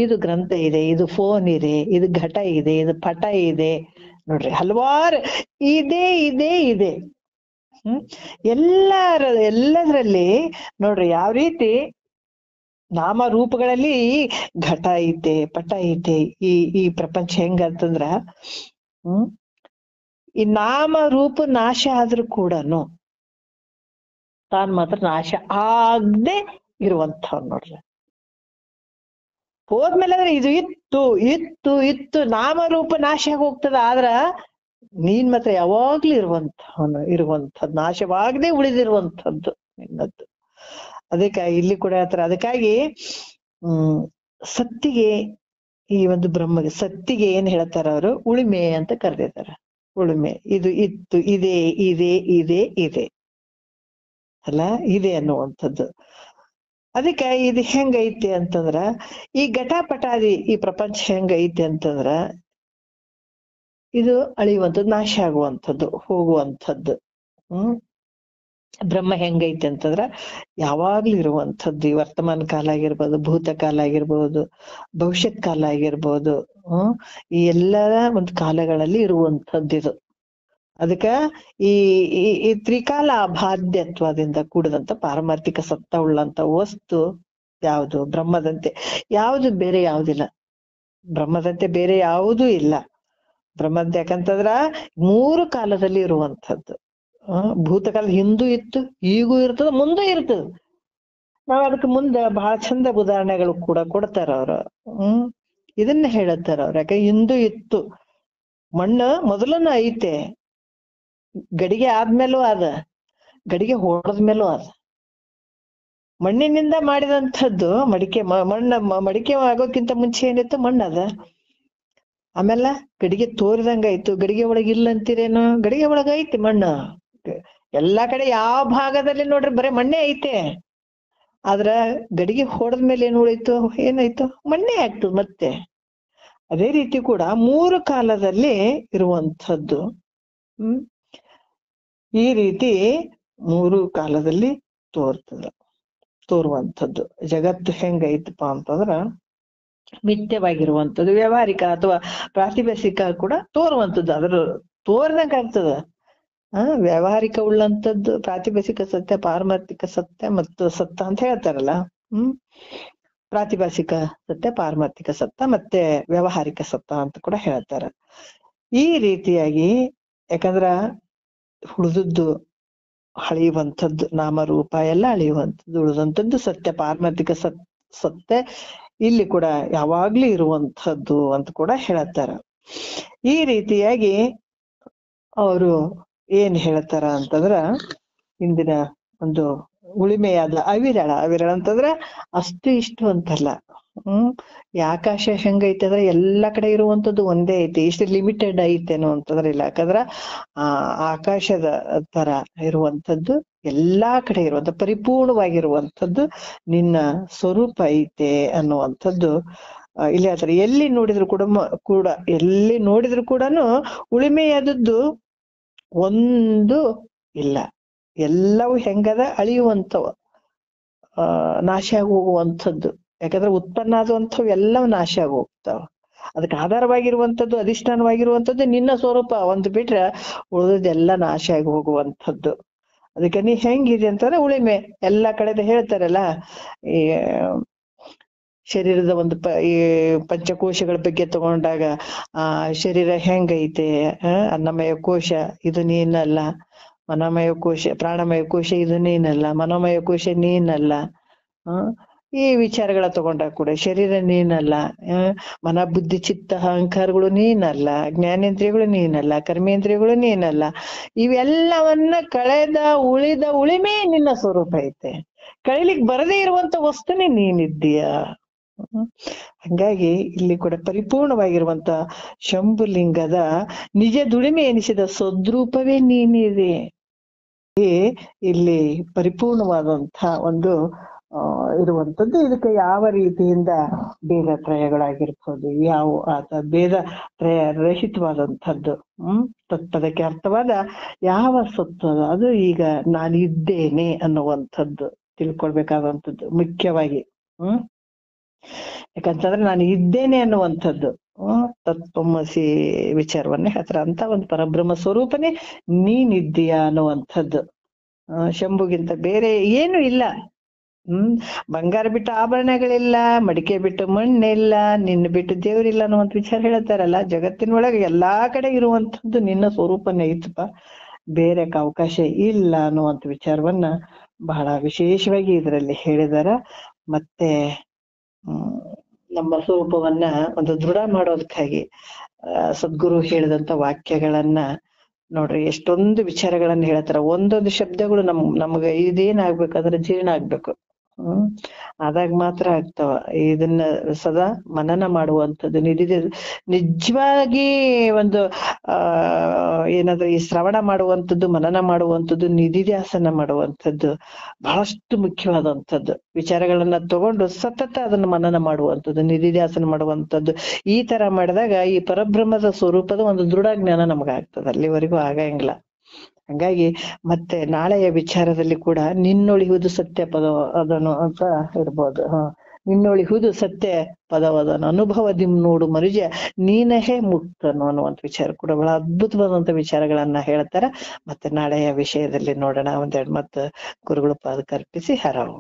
ಇದು ಗ್ರಂಥ ಇದೆ, ಇದು ಫೋನ್ ಇದೆ, ಇದು ಘಟ ಇದೆ, ಇದು ಪಟ ಇದೆ. ನೋಡ್ರಿ ಹಲವಾರು ಇದೆ. ಎಲ್ಲದರಲ್ಲಿ ನೋಡ್ರಿ ಯಾವ ರೀತಿ ನಾಮ ರೂಪಗಳಲ್ಲಿ ಘಟ ಐತೆ, ಪಟ ಐತೆ. ಈ ಪ್ರಪಂಚ ಹೆಂಗಂತಂದ್ರ ಈ ನಾಮ ರೂಪ ನಾಶ ಆದ್ರೂ ಕೂಡನು ತಾನ್ ಮಾತ್ರ ನಾಶ ಆಗದೆ ಇರುವಂಥವ್ ನೋಡ್ರಿ. ಹೋದ್ಮೇಲೆ ಅಂದ್ರೆ ಇದು ಇತ್ತು ನಾಮರೂಪ ನಾಶ ಆಗಿ ಹೋಗ್ತದ. ಆದ್ರ ನೀನ್ ಮಾತ್ರ ಯಾವಾಗ್ಲೂ ಇರುವಂಥದ್ದು, ನಾಶವಾಗದೆ ಉಳಿದಿರುವಂಥದ್ದು ನಿನ್ನದ್ದು. ಅದಕ್ಕಾಗಿ ಇಲ್ಲಿ ಕೂಡ ಹೇಳ್ತಾರೆ. ಅದಕ್ಕಾಗಿ ಸತ್ತಿಗೆ, ಈ ಒಂದು ಬ್ರಹ್ಮಗೆ ಸತ್ತಿಗೆ ಏನ್ ಹೇಳ್ತಾರ ಅವರು, ಉಳಿಮೆ ಅಂತ ಕರೆದಿದ್ದಾರೆ. ಉಳಿಮೆ, ಇದು ಇತ್ತು, ಇದೆ ಅಲ್ಲ, ಇದೆ ಅನ್ನುವಂಥದ್ದು. ಅದಕ್ಕೆ ಇದು ಹೆಂಗೈತೆ ಅಂತಂದ್ರ, ಈ ಘಟಪಟಾದಿ ಈ ಪ್ರಪಂಚ ಹೆಂಗೈತೆ ಅಂತಂದ್ರ ಇದು ಅಳಿಯುವಂಥದ್ದು, ನಾಶ ಆಗುವಂಥದ್ದು, ಹೋಗುವಂಥದ್ದು. ಬ್ರಹ್ಮ ಹೆಂಗೈತೆ ಅಂತಂದ್ರ ಯಾವಾಗ್ಲೂ ಇರುವಂಥದ್ದು. ಈ ವರ್ತಮಾನ ಕಾಲ ಆಗಿರ್ಬೋದು, ಭೂತ ಕಾಲ ಆಗಿರ್ಬೋದು, ಭವಿಷ್ಯತ್ ಕಾಲ ಆಗಿರ್ಬೋದು, ಈ ಎಲ್ಲರ ಒಂದು ಕಾಲಗಳಲ್ಲಿ ಇರುವಂಥದ್ದು ಇದು. ಅದಕ್ಕ ಈ ತ್ರಿಕಾಲ ಅಬಾಧ್ಯತ್ವದಿಂದ ಕೂಡದಂತ ಪಾರಮಾರ್ಥಿಕ ಸತ್ತ ಉಳ್ಳಂತ ವಸ್ತು ಯಾವುದು, ಬ್ರಹ್ಮದಂತೆ ಯಾವುದು ಬೇರೆ ಯಾವುದಿಲ್ಲ. ಬ್ರಹ್ಮದಂತೆ ಬೇರೆ ಯಾವುದೂ ಇಲ್ಲ. ಬ್ರಹ್ಮದಂತೆ ಯಾಕಂತಂದ್ರ 3 ಕಾಲದಲ್ಲಿ ಇರುವಂಥದ್ದು. ಭೂತಕಾಲದ ಹಿಂದೂ ಇತ್ತು, ಈಗೂ ಇರ್ತದ, ಮುಂದೂ ಇರ್ತದ. ನಾವ್ ಅದಕ್ಕೆ ಮುಂದ ಬಹಳ ಚಂದ ಉದಾಹರಣೆಗಳು ಕೂಡ ಕೊಡ್ತಾರ ಅವ್ರು. ಇದನ್ನ ಹೇಳತ್ತಾರ ಅವ್ರ. ಯಾಕೆ ಹಿಂದೂ ಇತ್ತು, ಮಣ್ಣು ಮೊದಲನ ಐತೆ, ಗಡಿಗೆ ಆದ್ಮೇಲೂ ಅದ, ಗಡಿಗೆ ಹೊಡೆದ್ಮೇಲೂ ಅದ. ಮಣ್ಣಿನಿಂದ ಮಾಡಿದಂಥದ್ದು ಮಡಿಕೆ ಆಗೋಕ್ಕಿಂತ ಮುಂಚೆ ಏನಿತ್ತು, ಮಣ್ಣದ. ಆಮೇಲೆ ಗಡಿಗೆ ತೋರಿದಂಗ ಆಯ್ತು, ಗಡಿಗೆ ಒಳಗ ಇಲ್ಲ ಅಂತೀರೇನು? ಗಡಿಗೆ ಒಳಗ ಐತಿ ಮಣ್ಣು. ಎಲ್ಲಾ ಕಡೆ ಯಾವ ಭಾಗದಲ್ಲಿ ನೋಡ್ರಿ ಬರೇ ಮಣ್ಣೆ ಐತೆ. ಆದ್ರ ಗಡಿಗೆ ಹೊಡೆದ್ಮೇಲೆ ಏನ್ ಉಳಿತು? ಏನಾಯ್ತು? ಮಣ್ಣೆ ಆಗ್ತದ ಮತ್ತೆ. ಅದೇ ರೀತಿ ಕೂಡ 3 ಕಾಲದಲ್ಲಿ ಇರುವಂಥದ್ದು. ಈ ರೀತಿ 3 ಕಾಲದಲ್ಲಿ ತೋರುವಂಥದ್ದು. ಜಗತ್ತು ಹೆಂಗೈತಪ್ಪ ಅಂತಂದ್ರ ಮಿಥ್ಯವಾಗಿರುವಂಥದ್ದು, ವ್ಯಾವಹಾರಿಕ ಅಥವಾ ಪ್ರಾತಿಭಾಸಿಕ ಕೂಡ ತೋರುವಂಥದ್ದು. ಅದ್ರ ತೋರ್ದಂಗ ಆಗ್ತದ. ವ್ಯಾವಹಾರಿಕ ಉಳ್ಳಂಥದ್ದು ಪ್ರಾತಿಭಾಸಿಕ ಸತ್ಯ, ಪಾರಮಾರ್ಥಿಕ ಸತ್ಯ ಮತ್ತು ಸತ್ತ ಅಂತ ಹೇಳ್ತಾರಲ್ಲ. ಪ್ರಾತಿಭಾಸಿಕ ಸತ್ಯ, ಪಾರಮಾರ್ಥಿಕ ಸತ್ತ ಮತ್ತೆ ವ್ಯಾವಹಾರಿಕ ಸತ್ತ ಅಂತ ಕೂಡ ಹೇಳ್ತಾರ. ಈ ರೀತಿಯಾಗಿ ಯಾಕಂದ್ರ ಉಳಿದದ್ದು ಅಳಿಯುವಂಥದ್ದು, ನಾಮರೂಪ ಎಲ್ಲ ಅಳಿಯುವಂಥದ್ದು, ಉಳಿದಂಥದ್ದು ಸತ್ಯ, ಪಾರಮಾರ್ಥಿಕ ಸತ್ಯ ಇಲ್ಲಿ ಕೂಡ ಯಾವಾಗ್ಲೂ ಇರುವಂಥದ್ದು ಅಂತ ಕೂಡ ಹೇಳ್ತಾರ. ಈ ರೀತಿಯಾಗಿ ಅವರು ಏನ್ ಹೇಳ್ತಾರ ಅಂತಂದ್ರ, ಇಂದಿನ ಒಂದು ಉಳಿಮೆಯಾದ ಅವಿರಳ ಅಂತಂದ್ರ ಅಷ್ಟು ಇಷ್ಟು ಅಂತಲ್ಲ. ಈ ಆಕಾಶ ಹೆಂಗೈತೆ ಅಂದ್ರೆ ಎಲ್ಲಾ ಕಡೆ ಇರುವಂತದ್ದು ಒಂದೇ ಐತಿ, ಇಷ್ಟು ಲಿಮಿಟೆಡ್ ಐತೇನೋ ಅಂತಂದ್ರೆ ಇಲ್ಲ. ಯಾಕಂದ್ರ ಆಕಾಶದ ತರ ಇರುವಂತದ್ದು ಎಲ್ಲಾ ಕಡೆ ಇರುವಂತ ಪರಿಪೂರ್ಣವಾಗಿರುವಂತದ್ದು ನಿನ್ನ ಸ್ವರೂಪ ಐತೆ ಅನ್ನುವಂಥದ್ದು ಇಲ್ಲಿ ಹೇಳ್ತಾರೆ. ಎಲ್ಲಿ ನೋಡಿದ್ರು ಕೂಡನು ಉಳಿಮೆಯಾದದ್ದು ಒಂದು ಇಲ್ಲ. ಎಲ್ಲವೂ ಹೆಂಗದ? ಅಳಿಯುವಂಥವ, ನಾಶ ಆಗಿ ಹೋಗುವಂಥದ್ದು. ಯಾಕಂದ್ರೆ ಉತ್ಪನ್ನ ಆಗುವಂಥವು ಎಲ್ಲವೂ ನಾಶ ಆಗಿ ಹೋಗ್ತಾವ. ಅದಕ್ಕೆ ಆಧಾರವಾಗಿರುವಂಥದ್ದು, ಅಧಿಷ್ಠಾನವಾಗಿರುವಂಥದ್ದು ನಿನ್ನ ಸ್ವರೂಪ. ಒಂದು ಬಿಟ್ರೆ ಉಳಿದೆಲ್ಲ ನಾಶ ಆಗಿ ಹೋಗುವಂಥದ್ದು. ಅದಕ್ಕೆ ನೀ ಹೆಂಗಿದೆ ಅಂತಂದ್ರೆ ಉಳಿಮೆ. ಎಲ್ಲಾ ಕಡೆ ಹೇಳ್ತಾರಲ್ಲ, ಈ ಶರೀರದ ಒಂದು ಈ ಪಂಚಕೋಶಗಳ ಬಗ್ಗೆ ತಗೊಂಡಾಗ ಶರೀರ ಹೆಂಗೈತೆ? ಅನ್ನಮಯ ಕೋಶ ಇದು ನೀನಲ್ಲ, ಮನೋಮಯ ಕೋಶ, ಪ್ರಾಣಮಯ ಕೋಶ ಇದು ನೀನಲ್ಲ, ಮನೋಮಯ ಕೋಶ ನೀನಲ್ಲ. ಈ ವಿಚಾರಗಳ ತಗೊಂಡಾಗ ಕೂಡ ಶರೀರ ನೀನಲ್ಲ, ಮನ ಬುದ್ಧಿ ಚಿತ್ತ ಅಹಂಕಾರಗಳು ನೀನಲ್ಲ, ಜ್ಞಾನೇಂದ್ರಿಯಗಳು ನೀನಲ್ಲ, ಕರ್ಮೇಂದ್ರಿಯಗಳು ನೀನಲ್ಲ. ಇವೆಲ್ಲವನ್ನ ಕಳೆದ ಉಳಿದ ಉಳಿಮೆ ನಿನ್ನ ಸ್ವರೂಪ ಐತೆ. ಕಳಿಲಿಕ್ ಬರದೇ ಇರುವಂತ ವಸ್ತುನೇ ನೀನಿದ್ದೀಯ. ಹಂಗಾಗಿ ಇಲ್ಲಿ ಕೂಡ ಪರಿಪೂರ್ಣವಾಗಿರುವಂತ ಶಂಭುಲಿಂಗದ ನಿಜ ದುಡಿಮೆ ಎನಿಸಿದ ಸದ್ರೂಪವೇ ನೀನಿದೆ. ಇಲ್ಲಿ ಪರಿಪೂರ್ಣವಾದಂತ ಒಂದು ಇರುವಂತದ್ದು. ಇದಕ್ಕೆ ಯಾವ ರೀತಿಯಿಂದ ಭೇದ ತ್ರಯಗಳಾಗಿರ್ಬೋದು, ಯಾವ ಭೇದ ತ್ರಯ ರಹಿತವಾದಂಥದ್ದು, ತತ್ಪದಕ್ಕೆ ಅರ್ಥವಾದ ಯಾವ ಸತ್ವ ಅದು ಈಗ ನಾನಿದ್ದೇನೆ ಅನ್ನುವಂಥದ್ದು ತಿಳ್ಕೊಳ್ಬೇಕಾದಂಥದ್ದು ಮುಖ್ಯವಾಗಿ. ಯಾಕಂತಂದ್ರೆ ನಾನು ಇದ್ದೇನೆ ಅನ್ನುವಂಥದ್ದು ತತ್ವಮಸಿ ವಿಚಾರವನ್ನೇ ಹೇಳ್ತಾರ. ಅಂತ ಒಂದು ಪರಬ್ರಹ್ಮ ಸ್ವರೂಪನೇ ನೀನಿದ್ದೀಯ ಅನ್ನುವಂಥದ್ದು. ಶಂಭುಗಿಂತ ಬೇರೆ ಏನು ಇಲ್ಲ. ಬಂಗಾರ ಬಿಟ್ಟು ಆಭರಣಗಳಿಲ್ಲ, ಮಡಿಕೆ ಬಿಟ್ಟು ಮಣ್ಣಿಲ್ಲ, ನಿನ್ನ ಬಿಟ್ಟು ದೇವ್ರಿಲ್ಲ ಅನ್ನುವಂತ ವಿಚಾರ ಹೇಳ್ತಾರಲ್ಲ. ಜಗತ್ತಿನೊಳಗೆ ಎಲ್ಲಾ ಕಡೆ ಇರುವಂತದ್ದು ನಿನ್ನ ಸ್ವರೂಪನೇ ಐತಪ್ಪ, ಬೇರೆ ಅವಕಾಶ ಇಲ್ಲ ಅನ್ನುವಂತ ವಿಚಾರವನ್ನ ಬಹಳ ವಿಶೇಷವಾಗಿ ಇದರಲ್ಲಿ ಹೇಳಿದಾರ. ಮತ್ತೆ ನಮ್ಮ ಸ್ವರೂಪವನ್ನ ಒಂದು ದೃಢ ಮಾಡೋದಕ್ಕಾಗಿ ಸದ್ಗುರು ಹೇಳಿದಂತ ವಾಕ್ಯಗಳನ್ನ ನೋಡ್ರಿ, ಎಷ್ಟೊಂದು ವಿಚಾರಗಳನ್ನ ಹೇಳ್ತಾರ. ಒಂದೊಂದು ಶಬ್ದಗಳು ನಮ್ಗ ಇದೇನಾಗ್ಬೇಕಂದ್ರೆ ಜೀರ್ಣ ಆಗ್ಬೇಕು. ಆದಾಗ ಮಾತ್ರ ಆಗ್ತಾವ. ಇದನ್ನ ಸದಾ ಮನನ ಮಾಡುವಂಥದ್ದು, ನಿಜವಾಗಿ ಒಂದು ಏನಾದ್ರು ಈ ಶ್ರವಣ ಮಾಡುವಂಥದ್ದು, ಮನನ ಮಾಡುವಂಥದ್ದು, ನಿಧಿಧ್ಯಾಸನ ಮಾಡುವಂಥದ್ದು ಬಹಳಷ್ಟು ಮುಖ್ಯವಾದಂಥದ್ದು. ವಿಚಾರಗಳನ್ನ ತಗೊಂಡು ಸತತ ಅದನ್ನ ಮನನ ಮಾಡುವಂಥದ್ದು, ನಿಧಿಧ್ಯಾಸನ ಮಾಡುವಂಥದ್ದು. ಈ ತರ ಮಾಡಿದಾಗ ಈ ಪರಬ್ರಹ್ಮದ ಸ್ವರೂಪದ ಒಂದು ದೃಢ ಜ್ಞಾನ ನಮಗಾಗ್ತದೆ. ಅಲ್ಲಿವರೆಗೂ ಆಗಂಗಿಲ್ಲ. ಹಂಗಾಗಿ ಮತ್ತೆ ನಾಳೆಯ ವಿಚಾರದಲ್ಲಿ ಕೂಡ ನಿನ್ನೊಳಿಹುದು ಸತ್ಯ ಪದ ಅದನ್ನು ಅಂತ ಇರ್ಬೋದು. ನಿನ್ನೊಳಿಹುದು ಸತ್ಯ ಪದವದನ್ನು ಅನುಭವದಿ ನೋಡು ಮನುಜ ನೀನಹೇ ಮುಕ್ತನು ಅನ್ನುವಂತ ವಿಚಾರ ಕೂಡ ಬಹಳ ಅದ್ಭುತವಾದಂತ ವಿಚಾರಗಳನ್ನ ಹೇಳ್ತಾರ. ಮತ್ತೆ ನಾಳೆಯ ವಿಷಯದಲ್ಲಿ ನೋಡೋಣ. ಒಂದೆರಡು ಮತ್ತೆ ಗುರುಗಳು ಪಾದಕ್ಕೆ ಅರ್ಪಿಸಿ ಹರವು.